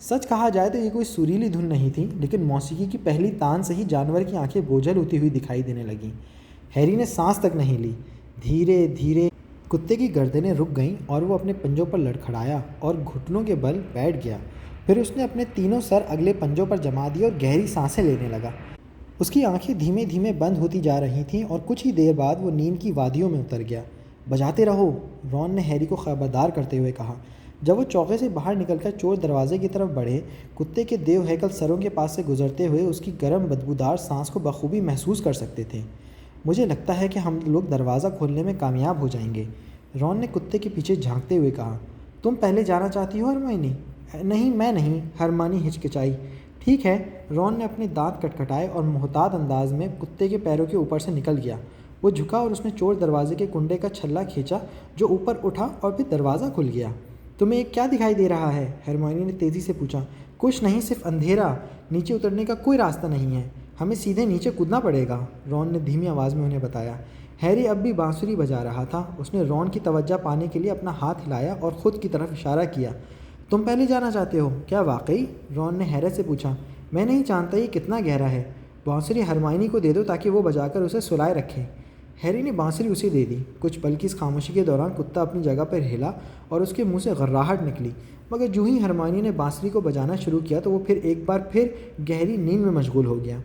سچ کہا جائے تو یہ کوئی سریلی دھن نہیں تھی، لیکن موسیقی کی پہلی تان سے ہی جانور کی آنکھیں بوجھل ہوتی ہوئی دکھائی دینے لگیں۔ ہیری نے سانس تک نہیں لی۔ دھیرے دھیرے کتے کی گردنیں رک گئیں اور وہ اپنے پنجوں پر لڑکھڑایا اور گھٹنوں کے بل بیٹھ گیا۔ پھر اس نے اپنے تینوں سر اگلے پنجوں پر جما دیے اور گہری سانسیں لینے لگا۔ اس کی آنکھیں دھیمے دھیمے بند ہوتی جا رہی تھیں اور کچھ ہی دیر بعد وہ نیند کی وادیوں میں اتر گیا۔ بجاتے رہو، رون نے ہیری کو خبردار کرتے ہوئے کہا۔ جب وہ چوکے سے باہر نکل کر چور دروازے کی طرف بڑھے، کتے کے دیو ہیکل سروں کے پاس سے گزرتے ہوئے اس کی گرم بدبودار سانس کو بخوبی محسوس کر سکتے تھے۔ مجھے لگتا ہے کہ ہم لوگ دروازہ کھولنے میں کامیاب ہو جائیں گے، رون نے کتے کے پیچھے جھانکتے ہوئے کہا۔ تم پہلے جانا چاہتی ہو ہرمائنی؟ نہیں میں نہیں، ہرمائنی ہچکچائی۔ ٹھیک ہے، رون نے اپنے دانت کٹکھٹائے اور محتاط انداز میں کتے کے پیروں کے اوپر سے نکل گیا۔ وہ جھکا اور اس نے چور دروازے کے کنڈے کا چھلا کھینچا جو اوپر اٹھا اور پھر دروازہ کھل گیا۔ تمہیں ایک کیا دکھائی دے رہا ہے؟ ہرمائنی نے تیزی سے پوچھا۔ کچھ نہیں، صرف اندھیرا، نیچے اترنے کا کوئی راستہ نہیں ہے، ہمیں سیدھے نیچے کودنا پڑے گا، رون نے دھیمی آواز میں انہیں بتایا۔ ہیری اب بھی بانسری بجا رہا تھا۔ اس نے رون کی توجہ پانے کے لیے اپنا ہاتھ ہلایا اور خود کی طرف اشارہ کیا۔ تم پہلے جانا چاہتے ہو کیا واقعی؟ رون نے حیرت سے پوچھا۔ میں نہیں جانتا یہ کتنا گہرا ہے، بانسری ہرمائنی کو دے دو تاکہ وہ بجا کر اسے سلائے رکھے۔ ہیری نے بانسری اسے دے دی۔ کچھ پل کی اس خاموشی کے دوران کتا اپنی جگہ پر ہلا اور اس کے منہ سے غراہٹ نکلی، مگر جو ہی ہرمائنی نے بانسری کو بجانا شروع کیا تو وہ پھر ایک بار پھر گہری نیند میں مشغول ہو گیا۔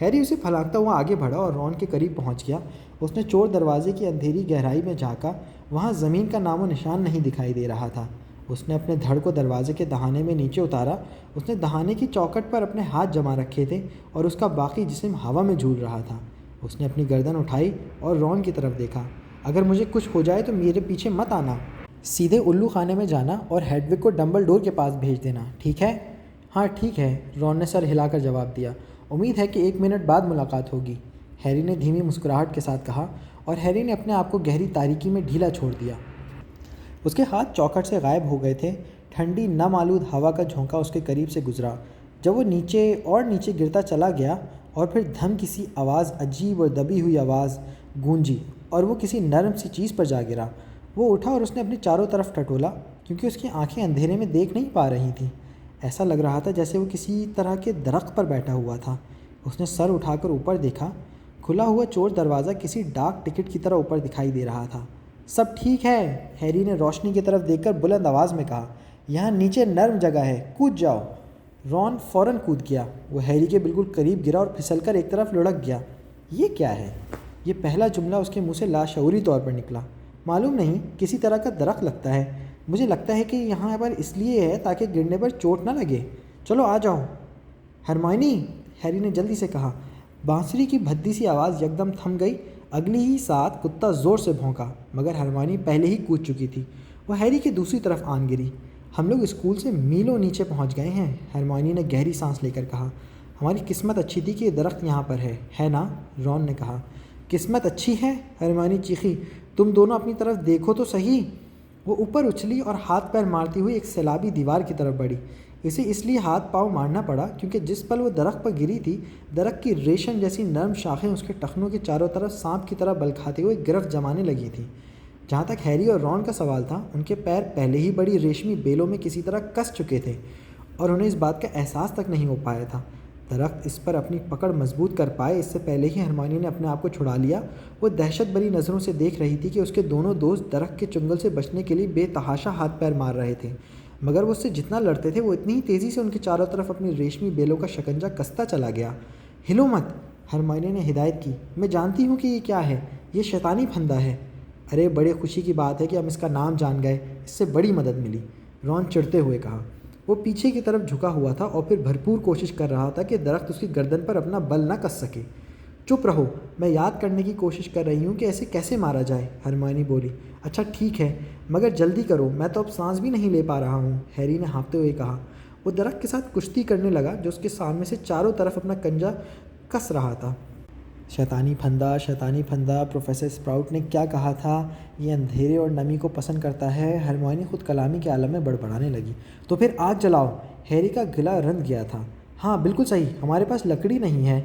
ہیری اسے پھلانگتا ہوا آگے بڑھا اور رون کے قریب پہنچ گیا۔ اس نے چور دروازے کی اندھیری گہرائی میں جھانکا، وہاں زمین کا نام و نشان نہیں دکھائی دے رہا تھا۔ اس نے اپنے دھڑ کو دروازے کے دہانے میں نیچے اتارا۔ اس نے دہانے کی چوکٹ پر اپنے ہاتھ جما رکھے تھے اور اس کا باقی جسم ہوا میں جھول رہا تھا۔ اس نے اپنی گردن اٹھائی اور رون کی طرف دیکھا۔ اگر مجھے کچھ ہو جائے تو میرے پیچھے مت آنا، سیدھے الو خانے میں جانا اور ہیڈوگ کو ڈمبل ڈور کے پاس بھیج دینا، ٹھیک ہے؟ ہاں ٹھیک ہے، رون نے سر ہلا کر جواب دیا۔ امید ہے کہ 1 منٹ بعد ملاقات ہوگی، ہیری نے دھیمی مسکراہٹ کے ساتھ کہا، اور ہیری نے اپنے آپ کو گہری تاریکی میں ڈھیلا چھوڑ دیا۔ اس کے ہاتھ چوکھٹ سے غائب ہو گئے تھے۔ ٹھنڈی نم آلود ہوا کا جھونکا اس کے قریب سے گزرا۔ جب وہ نیچے اور نیچے گرتا چلا گیا اور پھر دھم کسی آواز، عجیب اور دبی ہوئی آواز گونجی اور وہ کسی نرم سی چیز پر جا گرا۔ وہ اٹھا اور اس نے اپنی چاروں طرف ٹٹولا، کیونکہ اس کی آنکھیں اندھیرے میں دیکھ نہیں پا رہی تھیں۔ ایسا لگ رہا تھا جیسے وہ کسی طرح کے درخت پر بیٹھا ہوا تھا۔ اس نے سر اٹھا کر اوپر دیکھا۔ کھلا ہوا چور دروازہ کسی ڈاک ٹکٹ کی طرح اوپر دکھائی دے رہا تھا۔ سب ٹھیک ہے، ہیری نے روشنی کی طرف دیکھ کر بلند آواز میں کہا۔ یہاں نیچے نرم جگہ ہے، کود جاؤ۔ رون فوراً کود گیا۔ وہ ہیری کے بالکل قریب گرا اور پھسل کر ایک طرف لڑک گیا۔ یہ کیا ہے؟ یہ پہلا جملہ اس کے منہ سے لاشعوری طور پر نکلا۔ معلوم نہیں، کسی طرح کا درخت لگتا ہے۔ مجھے لگتا ہے کہ یہاں پر اس لیے ہے تاکہ گرنے پر چوٹ نہ لگے۔ چلو آ جاؤ۔ ہرمائنی، ہیری نے جلدی سے کہا۔ بانسری کی بھدی سی آواز یکدم تھم گئی۔ اگلی ہی ساتھ کتا زور سے بھونکا، مگر ہرمائنی پہلے ہی کود چکی تھی۔ وہ ہیری کی دوسری طرف آن گری۔ ہم لوگ اسکول سے میلوں نیچے پہنچ گئے ہیں، ہرمائنی نے گہری سانس لے کر کہا۔ ہماری قسمت اچھی تھی کہ یہ درخت یہاں پر ہے نا؟ رون نے کہا۔ قسمت اچھی ہے؟ ہرمائنی چیخی۔ تم دونوں اپنی طرف دیکھو تو صحیح۔ وہ اوپر اچھلی اور ہاتھ پیر مارتی ہوئی ایک سیلابی دیوار کی طرف بڑھی۔ اسے اس لیے ہاتھ پاؤں مارنا پڑا کیونکہ جس پل وہ درخت پر گری تھی، درخت کی ریشم جیسی نرم شاخیں اس کے ٹخنوں کے چاروں طرف سانپ کی طرح بل کھاتے ہوئے گرفت جمانے لگی تھیں۔ جہاں تک ہیری اور رون کا سوال تھا، ان کے پیر پہلے ہی بڑی ریشمی بیلوں میں کسی طرح کس چکے تھے اور انہیں اس بات کا احساس تک نہیں ہو پایا تھا۔ درخت اس پر اپنی پکڑ مضبوط کر پائے اس سے پہلے ہی ہرمائنی نے اپنے آپ کو چھڑا لیا۔ وہ دہشت بھری نظروں سے دیکھ رہی تھی کہ اس کے دونوں دوست درخت کے چنگل سے بچنے کے لیے بے تحاشا ہاتھ پیر مار رہے تھے، مگر وہ اس سے جتنا لڑتے تھے وہ اتنی ہی تیزی سے ان کے چاروں طرف اپنی ریشمی بیلوں کا شکنجہ کستا چلا گیا۔ ہلو مت، ہرمائنی نے ہدایت کی۔ میں جانتی ہوں کہ یہ کیا ہے، یہ شیطانی پھندا ہے۔ ارے بڑے خوشی کی بات ہے کہ ہم اس کا نام جان گئے، اس سے بڑی مدد ملی، رون چڑھتے ہوئے کہا۔ وہ پیچھے کی طرف جھکا ہوا تھا اور پھر بھرپور کوشش کر رہا تھا کہ درخت اس کی گردن پر اپنا بل نہ کس سکے۔ چپ رہو، میں یاد کرنے کی کوشش کر رہی ہوں کہ ایسے کیسے مارا جائے، ہرمائنی بولی۔ اچھا ٹھیک ہے، مگر جلدی کرو، میں تو اب سانس بھی نہیں لے پا رہا ہوں، ہیری نے ہانپتے ہوئے کہا۔ وہ درخت کے ساتھ کشتی کرنے لگا جو اس کے سامنے سے چاروں طرف اپنا کنجا کس رہا تھا۔ شیطانی پھندا، پروفیسر اسپراؤٹ نے کیا کہا تھا؟ یہ اندھیرے اور نمی کو پسند کرتا ہے، ہرمائنی خود کلامی کے عالم میں بڑبڑانے لگی۔ تو پھر آگ جلاؤ، ہیری کا گلا رند گیا تھا۔ ہاں بالکل صحیح، ہمارے پاس لکڑی نہیں ہے،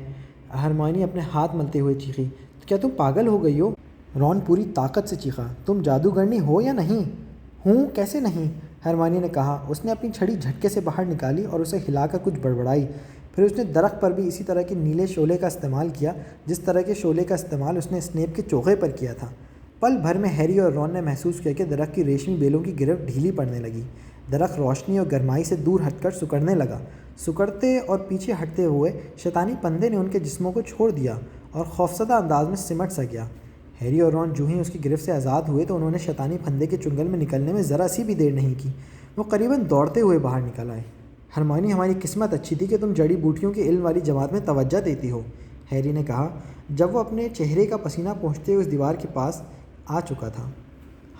ہرمائنی اپنے ہاتھ ملتے ہوئے چیخی۔ کیا تم پاگل ہو گئی ہو؟ رون پوری طاقت سے چیخا۔ تم جادوگرنی ہو یا نہیں؟ ہوں، کیسے نہیں؟ ہرمائنی نے کہا۔ اس نے اپنی چھڑی جھٹکے سے باہر نکالی اور اسے ہلا کر کچھ بڑبڑائی۔ پھر اس نے درخت پر بھی اسی طرح کے نیلے شعلے کا استعمال کیا جس طرح کے شعلے کا استعمال اس نے اسنیپ کے چوغے پر کیا تھا۔ پل بھر میں ہیری اور رون نے محسوس کیا کہ درخت کی ریشمی بیلوں کی گرفت ڈھیلی پڑنے لگی۔ درخت روشنی اور گرمائی سے دور ہٹ کر سکڑنے لگا۔ سکڑتے اور پیچھے ہٹتے ہوئے شیطانی پندے نے ان کے جسموں کو چھوڑ دیا اور خوفزدہ انداز میں سمٹ سا گیا۔ ہیری اور رون جو ہی اس کی گرفت سے آزاد ہوئے تو انہوں نے شیطانی پھندے کے چنگل میں نکلنے میں ذرا سی بھی دیر نہیں کی۔ وہ قریباً دوڑتے ہوئے باہر نکل آئے۔ ہرمائنی، ہماری قسمت اچھی تھی کہ تم جڑی بوٹیوں کے علم والی جماعت میں توجہ دیتی ہو، ہیری نے کہا جب وہ اپنے چہرے کا پسینہ پہنچتے ہوئے اس دیوار کے پاس آ چکا تھا۔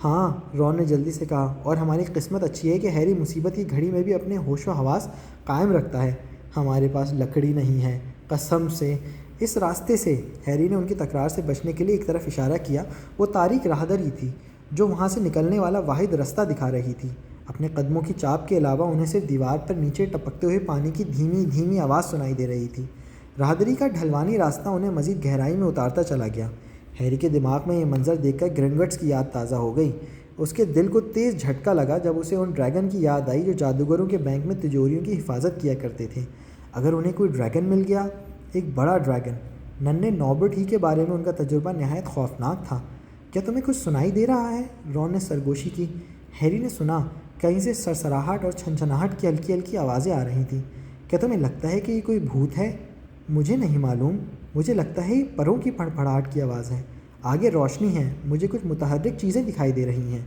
ہاں، رون نے جلدی سے کہا، اور ہماری قسمت اچھی ہے کہ ہیری مصیبت کی گھڑی میں بھی اپنے ہوش و حواس قائم رکھتا ہے۔ ہمارے پاس لکڑی نہیں ہے، قسم سے۔ اس راستے سے، ہیری نے ان کی تکرار سے بچنے کے لیے ایک طرف اشارہ کیا۔ وہ تاریک راہداری تھی جو وہاں سے نکلنے والا واحد رستہ دکھا رہی تھی۔ اپنے قدموں کی چاپ کے علاوہ انہیں صرف دیوار پر نیچے ٹپکتے ہوئے پانی کی دھیمی دھیمی آواز سنائی دے رہی تھی۔ راہدری کا ڈھلوانی راستہ انہیں مزید گہرائی میں اتارتا چلا گیا۔ ہیری کے دماغ میں یہ منظر دیکھ کر گرنگٹس کی یاد تازہ ہو گئی۔ اس کے دل کو تیز جھٹکا لگا جب اسے ان ڈریگن کی یاد آئی جو جادوگروں کے بینک میں تجوریوں کی حفاظت کیا کرتے تھے۔ اگر انہیں کوئی ڈریگن مل گیا، ایک بڑا ڈریگن۔ ننھے نوبرٹ ہی کے بارے میں ان کا تجربہ نہایت خوفناک تھا۔ کیا تمہیں کچھ سنائی دے رہا ہے؟ رون نے سرگوشی کی۔ ہیری نے سنا، کہیں سے سرسراہٹ اور چھنچھناہٹ کی ہلکی ہلکی آوازیں آ رہی تھیں۔ کیا تمہیں لگتا ہے کہ یہ کوئی بھوت ہے؟ مجھے نہیں معلوم، مجھے لگتا ہے یہ پروں کی پھڑپھڑاہٹ کی آواز ہے۔ آگے روشنی ہے، مجھے کچھ متحرک چیزیں دکھائی دے رہی ہیں۔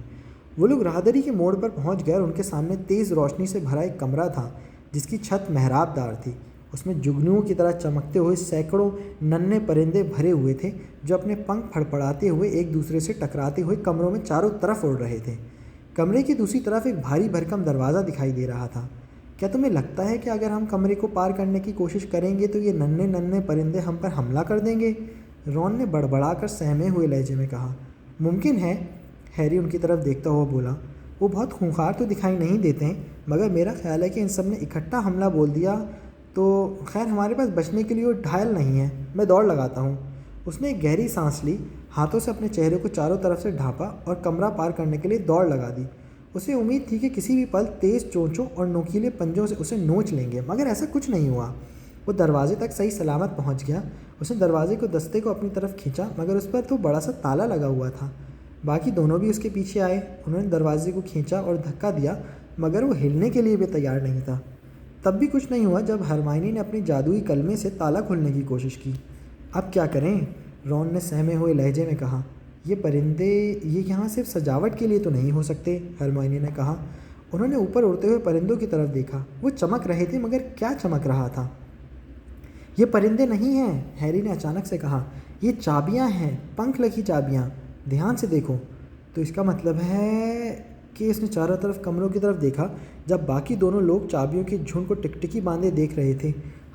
وہ لوگ راہدری کے موڑ پر پہنچ گئے اور ان کے سامنے تیز روشنی سے بھرا ایک کمرہ تھا جس کی چھت محراب دار تھی۔ اس میں جگنوؤں کی طرح چمکتے ہوئے سینکڑوں ننھے پرندے بھرے ہوئے تھے جو اپنے پنکھ پھڑپڑاتے ہوئے ایک دوسرے سے ٹکراتے ہوئے کمروں میں چاروں طرف اڑ رہے تھے۔ کمرے کی دوسری طرف ایک بھاری بھرکم دروازہ دکھائی دے رہا تھا۔ کیا تمہیں لگتا ہے کہ اگر ہم کمرے کو پار کرنے کی کوشش کریں گے تو یہ ننھے ننھے پرندے ہم پر حملہ کر دیں گے؟ رون نے بڑبڑا کر سہمے ہوئے لہجے میں کہا۔ ممکن ہے، ہیری ان کی طرف دیکھتا ہوا بولا۔ وہ بہت خونخوار تو دکھائی نہیں دیتے ہیں، مگر میرا خیال ہے کہ ان سب نے اکٹھا حملہ بول دیا تو خیر ہمارے پاس بچنے کے لیے وہ ڈھال نہیں ہے۔ میں دوڑ لگاتا ہوں۔ اس نے ایک گہری سانس لی، ہاتھوں سے اپنے چہرے کو چاروں طرف سے ڈھانپا اور کمرہ پار کرنے کے لیے دوڑ لگا دی۔ اسے امید تھی کہ کسی بھی پل تیز چونچوں اور نوکیلے پنجوں سے اسے نوچ لیں گے، مگر ایسا کچھ نہیں ہوا۔ وہ دروازے تک صحیح سلامت پہنچ گیا۔ اس نے دروازے کو دستے کو اپنی طرف کھینچا مگر اس پر تو بڑا سا تالا لگا ہوا تھا۔ باقی دونوں بھی اس کے پیچھے آئے۔ انہوں نے دروازے کو کھینچا اور دھکا دیا مگر وہ ہلنے کے لیے بھی تیار نہیں تھا۔ تب بھی کچھ نہیں ہوا جب ہرمائنی نے اپنی جادوئی کلمے سے تالا کھولنے کی کوشش کی۔ اب کیا کریں؟ رون نے سہمے ہوئے لہجے میں کہا۔ یہ پرندے یہ یہاں صرف سجاوٹ کے لیے تو نہیں ہو سکتے، ہرمائنی نے کہا۔ انہوں نے اوپر اڑتے ہوئے پرندوں کی طرف دیکھا۔ وہ چمک رہے تھے مگر کیا چمک رہا تھا؟ یہ پرندے نہیں ہیں، ہیری نے اچانک سے کہا۔ یہ چابیاں ہیں، پنکھ لگی چابیاں۔ دھیان سے دیکھو۔ تو اس کا مطلب ہے کہ اس نے چاروں طرف کمروں کی طرف دیکھا جب باقی دونوں لوگ چابیوں کے جھنڈ کو ٹکٹکی باندھے دیکھ رہے تھے۔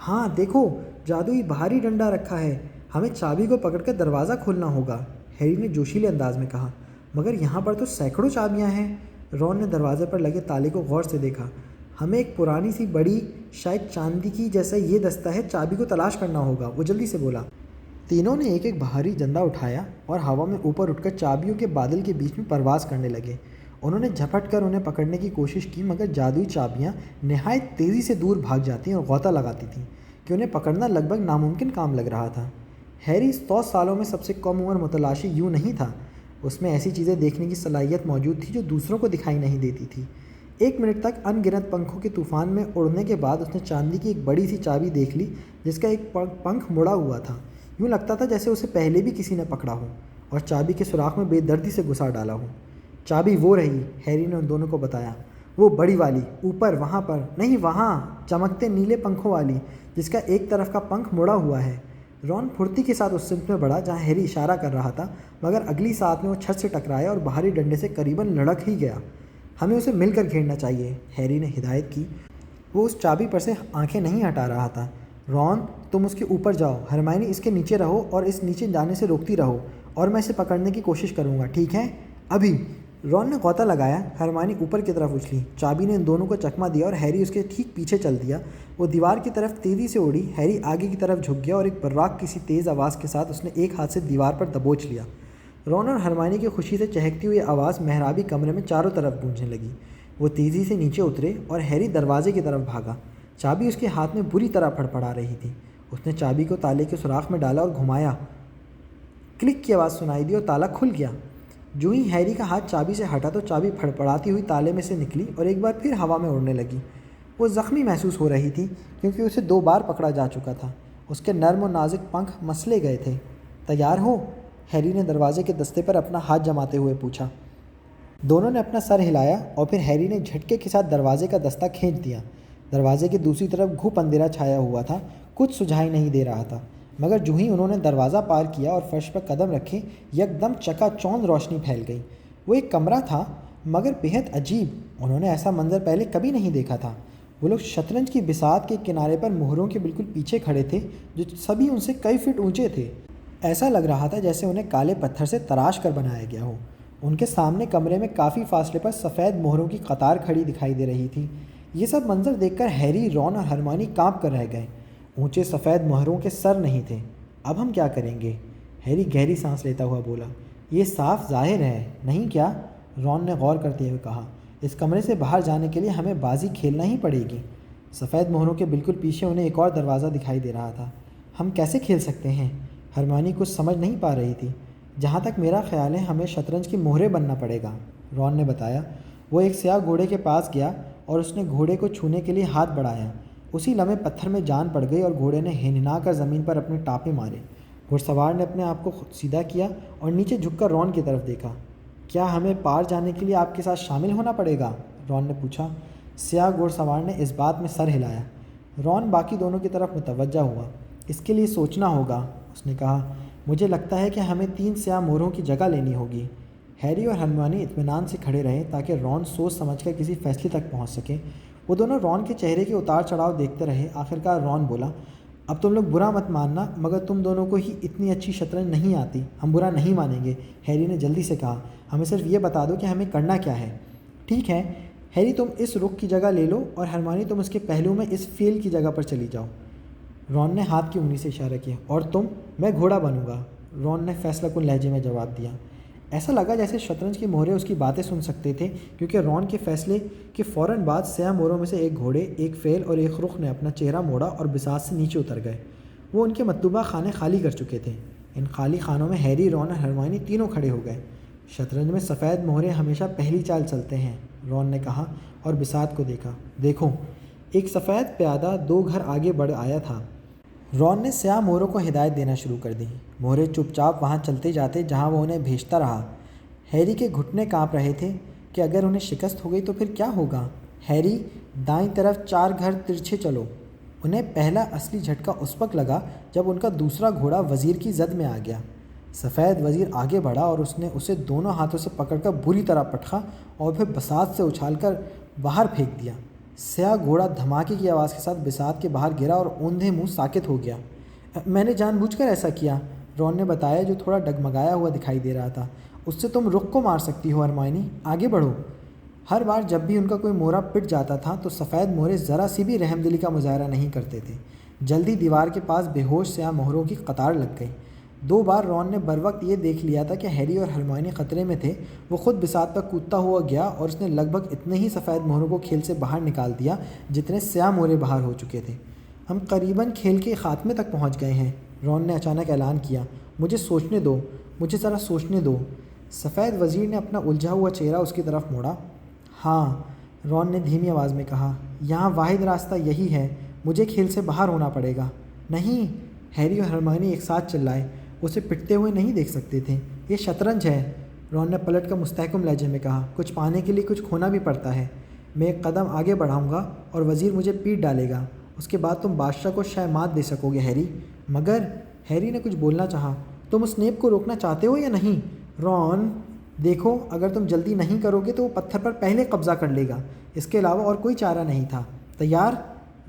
ہاں دیکھو، جادوئی بھاری ڈنڈا رکھا ہے، ہمیں چابی کو پکڑ کر دروازہ کھولنا ہوگا، ہیری نے جوشیلے انداز میں کہا۔ مگر یہاں پر تو سینکڑوں چابیاں ہیں۔ رون نے دروازے پر لگے تالے کو غور سے دیکھا۔ ہمیں ایک پرانی سی بڑی، شاید چاندی کی جیسا یہ دستہ ہے، چابی کو تلاش کرنا ہوگا، وہ جلدی سے بولا۔ تینوں نے ایک ایک بھاری ڈنڈا اٹھایا اور ہوا میں اوپر اٹھ کر چابیوں کے بادل کے بیچ میں پرواز کرنے لگے۔ انہوں نے جھپٹ کر انہیں پکڑنے کی کوشش کی مگر جادوئی چابیاں نہایت تیزی سے دور بھاگ جاتی اور غوطہ لگاتی تھیں کہ انہیں پکڑنا لگ بھگ ناممکن کام لگ رہا تھا۔ ہیری 100 سالوں میں سب سے کم عمر متلاشی یوں نہیں تھا۔ اس میں ایسی چیزیں دیکھنے کی صلاحیت موجود تھی جو دوسروں کو دکھائی نہیں دیتی تھی۔ 1 منٹ تک ان گنت پنکھوں کے طوفان میں اڑنے کے بعد اس نے چاندی کی ایک بڑی سی چابی دیکھ لی جس کا ایک پنکھ مڑا ہوا تھا۔ یوں لگتا تھا جیسے اسے پہلے بھی کسی نے پکڑا ہو اور چابی کے سوراخ میں بے دردی سے گھسا ڈالا ہو۔ چابی وہ رہی، ہیری نے ان دونوں کو بتایا۔ وہ بڑی والی، اوپر وہاں پر، نہیں وہاں، چمکتے نیلے پنکھوں والی جس کا ایک طرف کا پنکھ مڑا ہوا ہے۔ رون پھرتی کے ساتھ اس سمت میں بڑھا جہاں ہیری اشارہ کر رہا تھا مگر اگلی ساتھ میں وہ چھت سے ٹکرایا اور باہری ڈنڈے سے قریباً لڑک ہی گیا۔ ہمیں اسے مل کر گھیرنا چاہیے، ہیری نے ہدایت کی۔ وہ اس چابی پر سے آنکھیں نہیں ہٹا رہا تھا۔ رون، تم اس کے اوپر جاؤ، ہرمائنی اس کے نیچے رہو اور اس نیچے جانے سے روکتی رہو اور میں اسے پکڑنے کی کوشش کروں گا، ٹھیک ہے؟ ابھی۔ رون نے غوطہ لگایا، ہرمائنی اوپر کی طرف اچھلی، چابی نے ان دونوں کو چکما دیا اور ہیری اس کے ٹھیک پیچھے چل دیا۔ وہ دیوار کی طرف تیزی سے اڑی، ہیری آگے کی طرف جھک گیا اور ایک براق کسی تیز آواز کے ساتھ اس نے ایک ہاتھ سے دیوار پر دبوچ لیا۔ رون اور ہرمائنی کی خوشی سے چہکتی ہوئی آواز محرابی کمرے میں چاروں طرف گونجنے لگی۔ وہ تیزی سے نیچے اترے اور ہیری دروازے کی طرف بھاگا۔ چابی اس کے ہاتھ میں بری طرح پھڑپڑا رہی تھی۔ اس نے چابی کو تالے کے سوراخ میں ڈالا اور گھمایا۔ کلک کی آواز سنائی دی اور تالا کھل گیا۔ جو ہی ہیری کا ہاتھ چابی سے ہٹا تو چابی پھڑپڑاتی ہوئی تالے میں سے نکلی اور ایک بار پھر ہوا میں اڑنے لگی۔ وہ زخمی محسوس ہو رہی تھی کیونکہ اسے 2 بار پکڑا جا چکا تھا۔ اس کے نرم و نازک پنکھ مسلے گئے تھے۔ تیار ہو؟ ہیری نے دروازے کے دستے پر اپنا ہاتھ جماتے ہوئے پوچھا۔ دونوں نے اپنا سر ہلایا اور پھر ہیری نے جھٹکے کے ساتھ دروازے کا دستہ کھینچ دیا۔ دروازے کی دوسری طرف گھپ اندھیرا چھایا ہوا تھا، کچھ سجھائی نہیں دے رہا تھا، مگر جو ہی انہوں نے دروازہ پار کیا اور فرش پر قدم رکھے یکدم چکا چوند روشنی پھیل گئی۔ وہ ایک کمرہ تھا مگر بیحد عجیب، انہوں نے ایسا منظر پہلے کبھی نہیں دیکھا تھا۔ وہ لوگ شطرنج کی بساط کے کنارے پر مہروں کے بالکل پیچھے کھڑے تھے جو سبھی ان سے کئی فٹ اونچے تھے۔ ایسا لگ رہا تھا جیسے انہیں کالے پتھر سے تراش کر بنایا گیا ہو۔ ان کے سامنے کمرے میں کافی فاصلے پر سفید مہروں کی قطار کھڑی دکھائی دے رہی تھی۔ یہ سب منظر دیکھ کر ہیری، رون اور ہرمانی کانپ کر رہ گئے۔ اونچے سفید مہروں کے سر نہیں تھے۔ اب ہم کیا کریں گے؟ ہیری گہری سانس لیتا ہوا بولا۔ یہ صاف ظاہر ہے نہیں کیا؟ رون نے غور کرتے ہوئے کہا۔ اس کمرے سے باہر جانے کے لیے ہمیں بازی کھیلنا ہی پڑے گی۔ سفید مہروں کے بالکل پیچھے انہیں ایک اور دروازہ دکھائی دے رہا تھا۔ ہم کیسے کھیل سکتے ہیں؟ ہرمانی کچھ سمجھ نہیں پا رہی تھی۔ جہاں تک میرا خیال ہے ہمیں شطرنج کی مہرے بننا پڑے گا، رون نے بتایا۔ وہ ایک سیاہ گھوڑے کے پاس گیا اور اس نے گھوڑے کو چھونے کے لیے ہاتھ بڑھایا۔ اسی لمحے پتھر میں جان پڑ گئی اور گھوڑے نے ہنہنا کر زمین پر اپنے ٹاپے مارے۔ گھڑ سوار نے اپنے آپ کو سیدھا کیا اور نیچے جھک کر رون کی طرف دیکھا۔ کیا ہمیں پار جانے کے لیے آپ کے ساتھ شامل ہونا پڑے گا؟ رون نے پوچھا۔ سیاہ گھڑ سوار نے اس بات میں سر ہلایا۔ رون باقی دونوں کی طرف متوجہ ہوا۔ اس کے لیے سوچنا ہوگا، اس نے کہا۔ مجھے لگتا ہے کہ ہمیں 3 سیاہ مہروں کی جگہ لینی ہوگی۔ ہیری اور ہرمیونی اطمینان سے کھڑے رہے تاکہ رون سوچ سمجھ کر کسی فیصلے تک پہنچ سکے۔ وہ دونوں رون کے چہرے کے اتار چڑھاؤ دیکھتے رہے۔ آخرکار رون بولا، اب تم لوگ برا مت ماننا مگر تم دونوں کو ہی اتنی اچھی شطرنج نہیں آتی۔ ہم برا نہیں مانیں گے، ہیری نے جلدی سے کہا۔ ہمیں صرف یہ بتا دو کہ ہمیں کرنا کیا ہے۔ ٹھیک ہے، ہیری تم اس رخ کی جگہ لے لو اور ہرمیونی تم اس کے پہلو میں اس فیل کی جگہ پر چلی جاؤ۔ رون نے ہاتھ کی انگلی سے اشارہ کیا۔ اور تم؟ میں گھوڑا بنوں گا، رون نے فیصلہ کن لہجے میں جواب دیا۔ ایسا لگا جیسے شطرنج کے مہرے اس کی باتیں سن سکتے تھے کیونکہ رون کے فیصلے کے فوراً بعد سیاہ مہروں میں سے ایک گھوڑے، ایک فیل اور ایک رخ نے اپنا چہرہ موڑا اور بساط سے نیچے اتر گئے۔ وہ ان کے مطلوبہ خانے خالی کر چکے تھے۔ ان خالی خانوں میں ہیری، رون اور ہرمیونی تینوں کھڑے ہو گئے۔ شطرنج میں سفید مہرے ہمیشہ پہلی چال چلتے ہیں، رون نے کہا اور بساط کو دیکھا۔ دیکھو، ایک سفید پیادہ 2 گھر آگے بڑھ آیا تھا۔ رون نے سیاہ مہروں کو ہدایت دینا شروع کر دی۔ مہرے چپ چاپ وہاں چلتے جاتے جہاں وہ انہیں بھیجتا رہا۔ ہیری کے گھٹنے کانپ رہے تھے کہ اگر انہیں شکست ہو گئی تو پھر کیا ہوگا۔ ہیری، دائیں طرف 4 گھر ترچھے چلو۔ انہیں پہلا اصلی جھٹکا اس وقت لگا جب ان کا دوسرا گھوڑا وزیر کی زد میں آ گیا۔ سفید وزیر آگے بڑھا اور اس نے اسے دونوں ہاتھوں سے پکڑ کر بری طرح پٹخا اور پھر بساط سے اچھال کر باہر پھینک دیا۔ سیاہ گھوڑا دھماکے کی آواز کے ساتھ بساط کے باہر گرا اور اوندھے منہ ساکت ہو گیا۔ میں نے جان بوجھ کر ایسا کیا، رون نے بتایا جو تھوڑا ڈگمگایا ہوا دکھائی دے رہا تھا۔ اس سے تم رخ کو مار سکتی ہو ہرمیونی، آگے بڑھو۔ ہر بار جب بھی ان کا کوئی مہرہ پٹ جاتا تھا تو سفید مہرے ذرا سی بھی رحم دلی کا مظاہرہ نہیں کرتے تھے۔ جلدی دیوار کے پاس بے ہوش سیاہ مہروں کی قطار لگ گئی۔ 2 بار رون نے بروقت یہ دیکھ لیا تھا کہ ہیری اور ہرمیونی خطرے میں تھے۔ وہ خود بساط پر کودتا ہوا گیا اور اس نے لگ بھگ اتنے ہی سفید مہروں کو کھیل سے باہر نکال دیا جتنے سیاہ مہرے باہر ہو چکے تھے۔ ہم قریباً کھیل کے خاتمے تک پہنچ گئے ہیں، رون نے اچانک اعلان کیا۔ مجھے سوچنے دو، مجھے ذرا سوچنے دو۔ سفید وزیر نے اپنا الجھا ہوا چہرہ اس کی طرف موڑا۔ ہاں، رون نے دھیمی آواز میں کہا، یہاں واحد راستہ یہی ہے، مجھے کھیل سے باہر ہونا پڑے گا۔ نہیں، ہیری اور ہرمیونی ایک ساتھ چلائے۔ اسے پٹتے ہوئے نہیں دیکھ سکتے تھے۔ یہ شطرنج ہے، رون نے پلٹ کر مستحکم لہجے میں کہا۔ کچھ پانے کے لیے کچھ کھونا بھی پڑتا ہے۔ میں ایک قدم آگے بڑھاؤں گا اور وزیر مجھے پیٹ ڈالے گا، اس کے بعد تم بادشاہ کو شہ مات دے سکو گے ہیری۔ مگر ہیری نے کچھ بولنا چاہا۔ تم اسنیپ کو روکنا چاہتے ہو یا نہیں؟ رون، دیکھو، اگر تم جلدی نہیں کرو گے تو وہ پتھر پر پہلے قبضہ کر لے گا۔ اس کے علاوہ اور کوئی چارہ نہیں تھا۔ تیار؟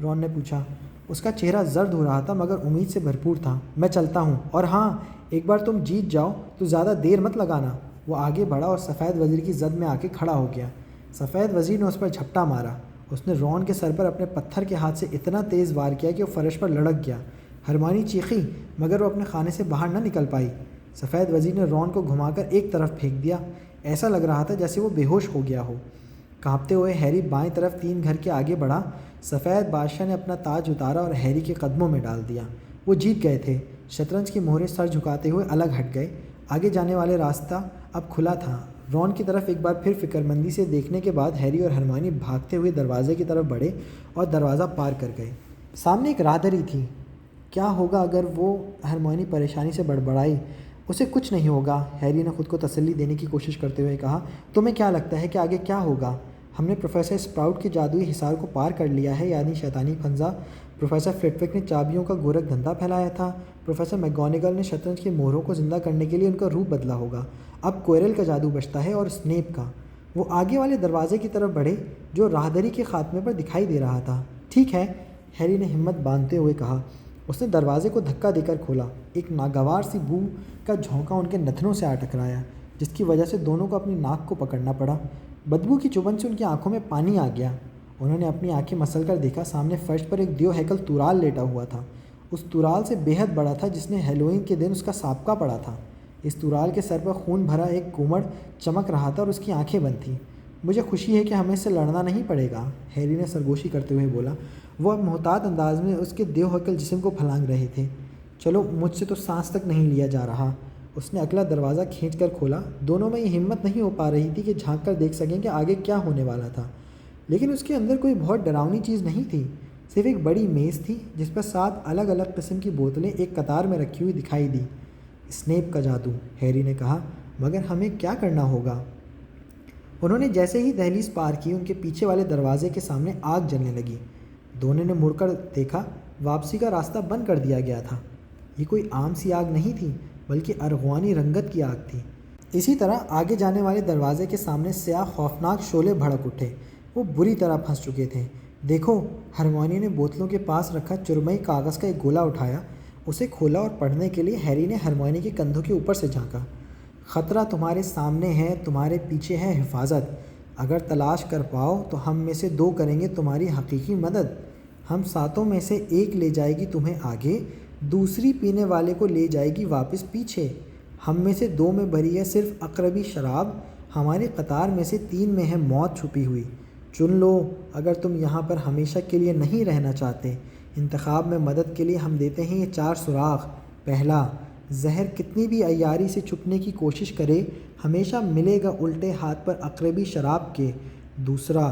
رون نے پوچھا۔ اس کا چہرہ زرد ہو رہا تھا مگر امید سے بھرپور تھا۔ میں چلتا ہوں، اور ہاں، ایک بار تم جیت جاؤ تو زیادہ دیر مت لگانا۔ وہ آگے بڑھا اور سفید وزیر کی زد میں آ کے کھڑا ہو گیا۔ سفید وزیر نے اس پر جھپٹا مارا۔ اس نے رون کے سر پر اپنے پتھر کے ہاتھ سے اتنا تیز وار کیا کہ وہ فرش پر لڑک گیا۔ ہرمیونی چیخی مگر وہ اپنے خانے سے باہر نہ نکل پائی۔ سفید وزیر نے رون کو گھما کر ایک طرف پھینک دیا۔ ایسا لگ رہا تھا جیسے وہ بے ہوش ہو گیا ہو۔ کانپتے ہوئے ہیری بائیں طرف 3 گھر کے آگے بڑھا۔ سفید بادشاہ نے اپنا تاج اتارا اور ہیری کے قدموں میں ڈال دیا۔ وہ جیت گئے تھے۔ شطرنج کے مہرے سر جھکاتے ہوئے الگ ہٹ گئے۔ آگے جانے والے راستہ اب کھلا تھا۔ رون کی طرف ایک بار پھر فکرمندی سے دیکھنے کے بعد ہیری اور ہرمائنی بھاگتے ہوئے دروازے کی طرف بڑھے اور دروازہ پار کر گئے۔ سامنے ایک راہداری تھی۔ کیا ہوگا اگر وہ ہرمائنی پریشانی سے بڑبڑائی؟ اسے کچھ نہیں ہوگا، ہیری نے خود کو تسلی دینے کی کوشش کرتے ہوئے کہا۔ تمہیں کیا لگتا ہے کہ آگے کیا ہوگا؟ ہم نے پروفیسر اسپراؤٹ کے جادوئی حصار کو پار کر لیا ہے، یعنی شیطانی پھندا۔ پروفیسر فلٹوک نے چابیوں کا گورکھ دھندا پھیلایا تھا۔ پروفیسر میگونگل نے شطرنج کے مہروں کو زندہ کرنے کے لیے ان کا روپ بدلا ہوگا۔ اب کوئرل کا جادو بچتا ہے اور اسنیپ کا۔ وہ آگے والے دروازے کی طرف بڑھے جو راہداری کے خاتمے پر دکھائی دے رہا تھا۔ ٹھیک ہے، ہیری نے ہمت باندھتے ہوئے کہا۔ اس نے دروازے کو دھکا دے کر کھولا۔ ایک ناگوار سی بو کا جھونکا ان کے نتنوں سے آ ٹکرایا، جس کی وجہ سے دونوں کو اپنی ناک کو پکڑنا پڑا۔ بدبو کی چبھن سے ان کی آنکھوں میں پانی آ گیا۔ انہوں نے اپنی آنکھیں مسل کر دیکھا، سامنے فرش پر ایک دیو ہیکل تورال لیٹا ہوا تھا۔ اس تورال سے بے حد بڑا تھا، جس نے ہیلوئین کے دن اس کا سابقہ پڑا تھا۔ اس تورال کے سر پر خون بھرا ایک گھومڑ چمک رہا تھا اور اس کی آنکھیں بند تھیں۔ مجھے خوشی ہے کہ ہمیں اس سے لڑنا نہیں پڑے گا، ہیری نے سرگوشی کرتے ہوئے بولا۔ وہ اب محتاط انداز میں اس کے دیو ہیکل جسم کو پھلانگ رہے تھے۔ چلو، مجھ سے تو سانس تک نہیں لیا جا رہا۔ اس نے اگلا دروازہ کھینچ کر کھولا۔ دونوں میں یہ ہمت نہیں ہو پا رہی تھی کہ جھانک کر دیکھ سکیں کہ آگے کیا ہونے والا تھا، لیکن اس کے اندر کوئی بہت ڈراؤنی چیز نہیں تھی۔ صرف ایک بڑی میز تھی جس پر 7 الگ الگ قسم کی بوتلیں ایک قطار میں رکھی ہوئی دکھائی دی۔ اسنیپ کا جادو، ہیری نے کہا، مگر ہمیں کیا کرنا ہوگا؟ انہوں نے جیسے ہی دہلیز پار کی، ان کے پیچھے والے دروازے کے سامنے آگ جلنے لگی۔ دونوں نے مڑ کر دیکھا، واپسی کا راستہ بند کر دیا گیا تھا۔ یہ کوئی عام سی آگ نہیں تھی، بلکہ ارغوانی رنگت کی آگ تھی۔ اسی طرح آگے جانے والے دروازے کے سامنے سیاہ خوفناک شعلے بھڑک اٹھے۔ وہ بری طرح پھنس چکے تھے۔ دیکھو، ہرمائنی نے بوتلوں کے پاس رکھا چرمئی کاغذ کا ایک گولا اٹھایا، اسے کھولا اور پڑھنے کے لیے ہیری نے ہرمائنی کے کندھوں کے اوپر سے جھانکا۔ خطرہ تمہارے سامنے ہے، تمہارے پیچھے ہے حفاظت۔ اگر تلاش کر پاؤ تو ہم میں سے 2 کریں گے تمہاری حقیقی مدد۔ ہم 7 میں سے 1 لے جائے گی تمہیں آگے، دوسری پینے والے کو لے جائے گی واپس پیچھے۔ ہم میں سے 2 میں بھری ہے صرف عقربی شراب، ہماری قطار میں سے 3 میں ہے موت چھپی ہوئی۔ چن لو، اگر تم یہاں پر ہمیشہ کے لیے نہیں رہنا چاہتے۔ انتخاب میں مدد کے لیے ہم دیتے ہیں یہ 4 سوراخ۔ پہلا، زہر کتنی بھی عیاری سے چھپنے کی کوشش کرے، ہمیشہ ملے گا الٹے ہاتھ پر عقربی شراب کے۔ دوسرا،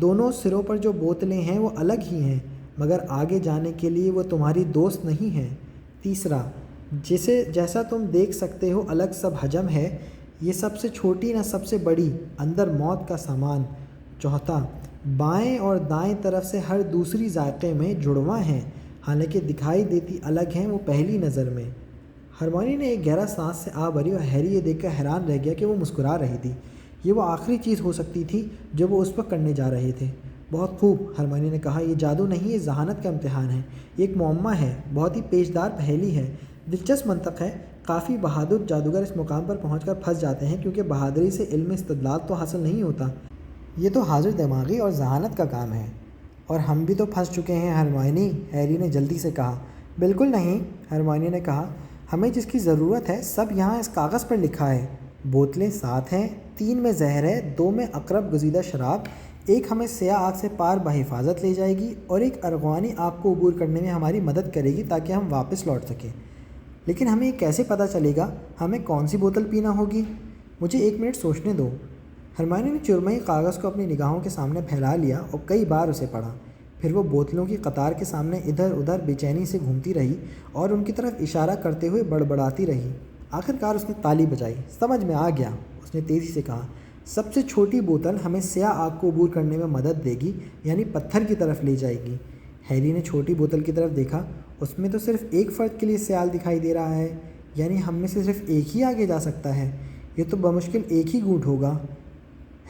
دونوں سروں پر جو بوتلیں ہیں وہ الگ ہی ہیں، مگر آگے جانے کے لیے وہ تمہاری دوست نہیں ہیں۔ تیسرا، جیسا تم دیکھ سکتے ہو الگ سب حجم ہے، یہ سب سے چھوٹی نہ سب سے بڑی، اندر موت کا سامان۔ چوتھا، بائیں اور دائیں طرف سے ہر دوسری ذائقے میں جڑواں ہیں، حالانکہ دکھائی دیتی الگ ہیں وہ پہلی نظر میں۔ ہرمائنی نے ایک گہرا سانس سے آ بھری اور ہیری یہ دیکھ کر حیران رہ گیا کہ وہ مسکرا رہی تھی۔ یہ وہ آخری چیز ہو سکتی تھی جو وہ اس وقت کرنے جا رہے تھے۔ بہت خوب، ہرمائنی نے کہا، یہ جادو نہیں، یہ ذہانت کا امتحان ہے۔ یہ ایک معمہ ہے، بہت ہی پیچیدہ پہیلی ہے، دلچسپ منطق ہے۔ کافی بہادر جادوگر اس مقام پر پہنچ کر پھنس جاتے ہیں کیونکہ بہادری سے علم استدلال تو حاصل نہیں ہوتا، یہ تو حاضر دماغی اور ذہانت کا کام ہے۔ اور ہم بھی تو پھنس چکے ہیں ہرمائنی، ہیری نے جلدی سے کہا۔ بالکل نہیں، ہرمائنی نے کہا، ہمیں جس کی ضرورت ہے سب یہاں اس کاغذ پر لکھا ہے۔ بوتلیں 7 ہیں، 3 میں زہر ہے، 2 میں عقرب گزیدہ شراب، 1 ہمیں سیاہ آگ سے پار بحفاظت لے جائے گی اور 1 ارغوانی آگ کو عبور کرنے میں ہماری مدد کرے گی تاکہ ہم واپس لوٹ سکیں۔ لیکن ہمیں یہ کیسے پتہ چلے گا ہمیں کون سی بوتل پینا ہوگی؟ مجھے 1 منٹ سوچنے دو۔ ہرمائنی نے چرمئی کاغذ کو اپنی نگاہوں کے سامنے پھیلا لیا اور کئی بار اسے پڑھا۔ پھر وہ بوتلوں کی قطار کے سامنے ادھر ادھر بے چینی سے گھومتی رہی اور ان کی طرف اشارہ کرتے ہوئے بڑبڑاتی رہی۔ آخرکار اس نے تالی بجائی۔ سمجھ میں آ گیا، اس نے تیزی سے کہا۔ سب سے چھوٹی بوتل ہمیں سیاہ آگ کو عبور کرنے میں مدد دے گی، یعنی پتھر کی طرف لے جائے گی۔ ہیری نے چھوٹی بوتل کی طرف دیکھا، اس میں تو صرف 1 فرد کے لیے سیال دکھائی دے رہا ہے، یعنی ہم میں سے صرف 1 ہی آگے جا سکتا ہے۔ یہ تو بمشکل 1 ہی گھونٹ ہوگا،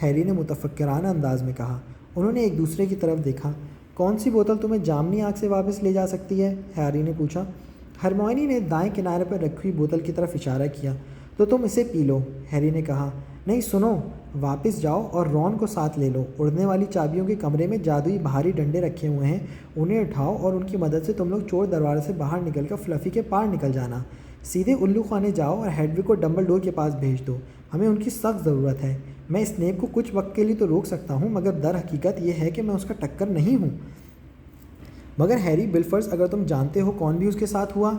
ہیری نے متفکرانہ انداز میں کہا۔ انہوں نے ایک دوسرے کی طرف دیکھا۔ کون سی بوتل تمہیں جامنی آگ سے واپس لے جا سکتی ہے؟ ہیری نے پوچھا۔ ہرمائنی نے دائیں کنارے پر رکھی ہوئی بوتل کی طرف اشارہ کیا۔ تو تم اسے پی لو، ہیری نے کہا۔ نہیں، سنو، واپس جاؤ اور رون کو ساتھ لے لو۔ اڑنے والی چابیوں کے کمرے میں جادوئی بھاری ڈنڈے رکھے ہوئے ہیں، انہیں اٹھاؤ اور ان کی مدد سے تم لوگ چور دروازے سے باہر نکل کر فلفی کے پار نکل جانا۔ سیدھے الو خانے جاؤ اور ہیڈوگ کو ڈمبل ڈور کے پاس بھیج دو، ہمیں ان کی سخت ضرورت ہے۔ میں اسنیپ کو کچھ وقت کے لیے تو روک سکتا ہوں، مگر در حقیقت یہ ہے کہ میں اس کا ٹکر نہیں ہوں۔ مگر ہیری، بالفرض اگر تم جانتے ہو کون بھی اس کے ساتھ ہوا۔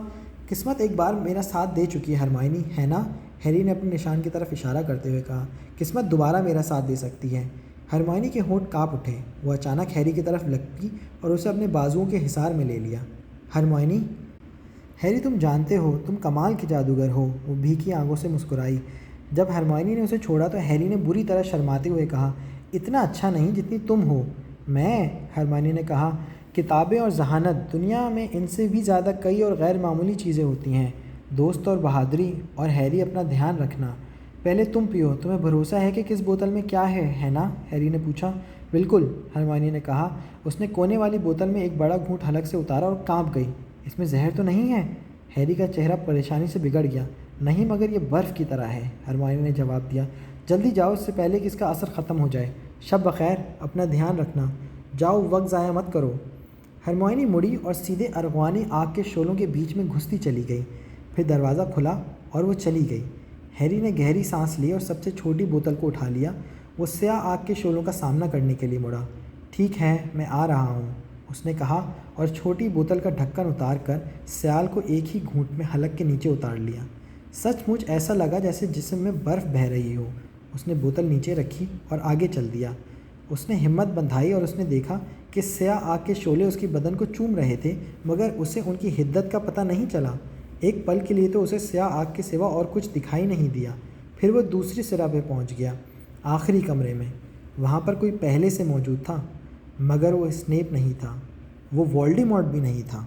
قسمت ایک بار میرا ساتھ دے چکی ہے ہرمائنی، ہے نا؟ ہیری نے اپنے نشان کی طرف اشارہ کرتے ہوئے کہا۔ قسمت دوبارہ میرا ساتھ دے سکتی ہے۔ ہرمائنی کے ہونٹ کانپ اٹھے، وہ اچانک ہیری کی طرف لپکی اور اسے اپنے بازوؤں کے حصار میں لے لیا۔ ہرمائنی، ہیری تم جانتے ہو تم کمال کی جادوگر ہو، وہ بھیکی آنکھوں سے مسکرائی۔ جب ہرمائنی نے اسے چھوڑا تو ہیری نے بری طرح شرماتے ہوئے کہا، اتنا اچھا نہیں جتنی تم ہو۔ میں، ہرمائنی نے کہا، کتابیں اور ذہانت، دنیا میں ان سے بھی زیادہ کئی اور غیر معمولی چیزیں ہوتی ہیں، دوست اور بہادری۔ اور ہیری اپنا دھیان رکھنا۔ پہلے تم پیو، تمہیں بھروسہ ہے کہ کس بوتل میں کیا ہے نا؟ ہیری نے پوچھا۔ بالکل، ہرمائنی نے کہا۔ اس نے کونے والی بوتل میں ایک بڑا گھونٹ حلق سے اتارا اور کانپ گئی۔ اس میں زہر تو نہیں ہے؟ ہیری کا چہرہ پریشانی سے بگڑ گیا۔ نہیں، مگر یہ برف کی طرح ہے، ہرمائنی نے جواب دیا۔ جلدی جاؤ اس سے پہلے کہ اس کا اثر ختم ہو جائے۔ شب بخیر، اپنا دھیان رکھنا۔ جاؤ، وقت ضائع مت کرو۔ ہرمائنی مڑی اور سیدھے ارغوانی آگ کے شعلوں کے بیچ میں گھستی چلی گئی۔ پھر دروازہ کھلا اور وہ چلی گئی۔ ہیری نے گہری سانس لی اور سب سے چھوٹی بوتل کو اٹھا لیا۔ وہ سیاہ آگ کے شعلوں کا سامنا کرنے کے لیے مڑا۔ ٹھیک ہے، میں آ رہا ہوں، اس نے کہا اور چھوٹی بوتل کا ڈھکن اتار کر سیال کو ایک ہی گھونٹ میں حلق کے نیچے اتار لیا۔ سچ مچ ایسا لگا جیسے جسم میں برف بہہ رہی ہو۔ اس نے بوتل نیچے رکھی اور آگے چل دیا۔ اس نے ہمت بندھائی اور اس نے دیکھا کہ سیاہ آگ کے شعلے اس کی بدن کو چوم رہے تھے، مگر اسے ان کی حدت کا پتہ نہیں چلا۔ ایک پل کے لیے تو اسے سیاہ آگ کے سوا اور کچھ دکھائی نہیں دیا۔ پھر وہ دوسری سرہ پہ پہنچ گیا، آخری کمرے میں۔ وہاں پر کوئی پہلے سے موجود تھا، مگر وہ اسنیپ نہیں تھا، وہ وولڈیمورٹ بھی نہیں تھا۔